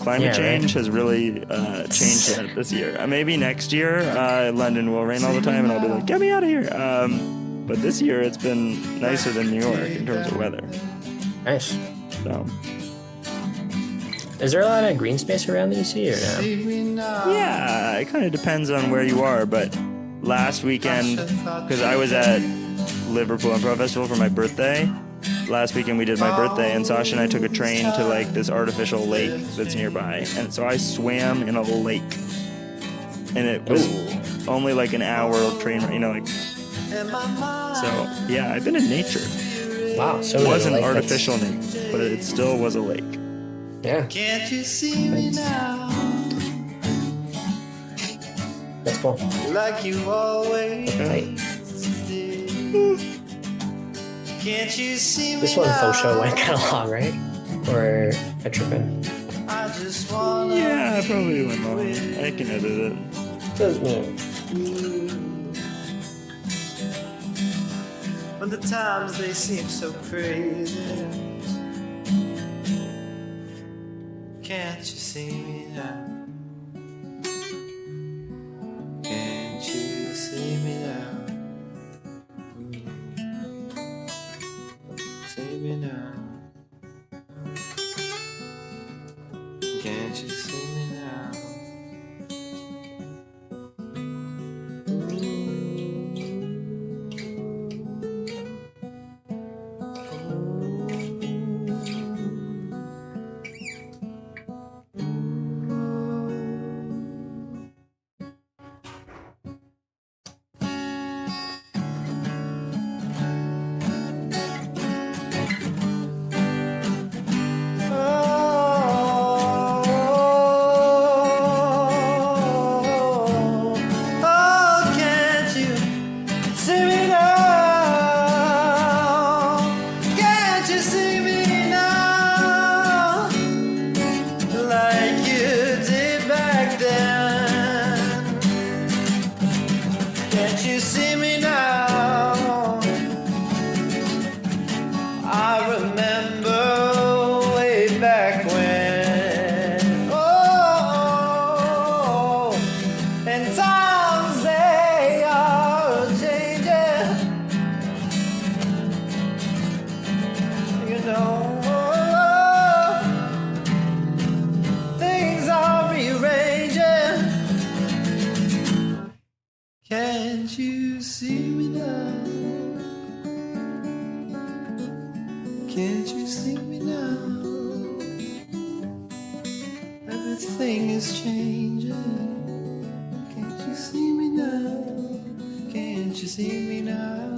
climate change has really changed that this year. Maybe next year London will rain all the time, and I'll be like, get me out of here. But this year it's been nicer than New York in terms of weather. Nice. So. Is there a lot of green space around that you see, or no? Yeah, it kind of depends on where you are. But last weekend, because I was at Liverpool Improv Festival for my birthday, last weekend we did my birthday, and Sasha and I took a train to like this artificial lake that's nearby, and so I swam in a lake, and it was only like an hour of train, like. So yeah, I've been in nature. Wow, so it wasn't artificial lake, but it still was a lake. Yeah. Can't you see me now? That's cool. Like you always did. Can't you see me This one now? faux show went kind of long, right? Or a tripping? I just wanna Yeah, I probably went long. I can edit it. When the times they seem so crazy. Can't you see me now? Can't you see me now? See me now. Can't you see everything is changing. Can't you see me now? Can't you see me now?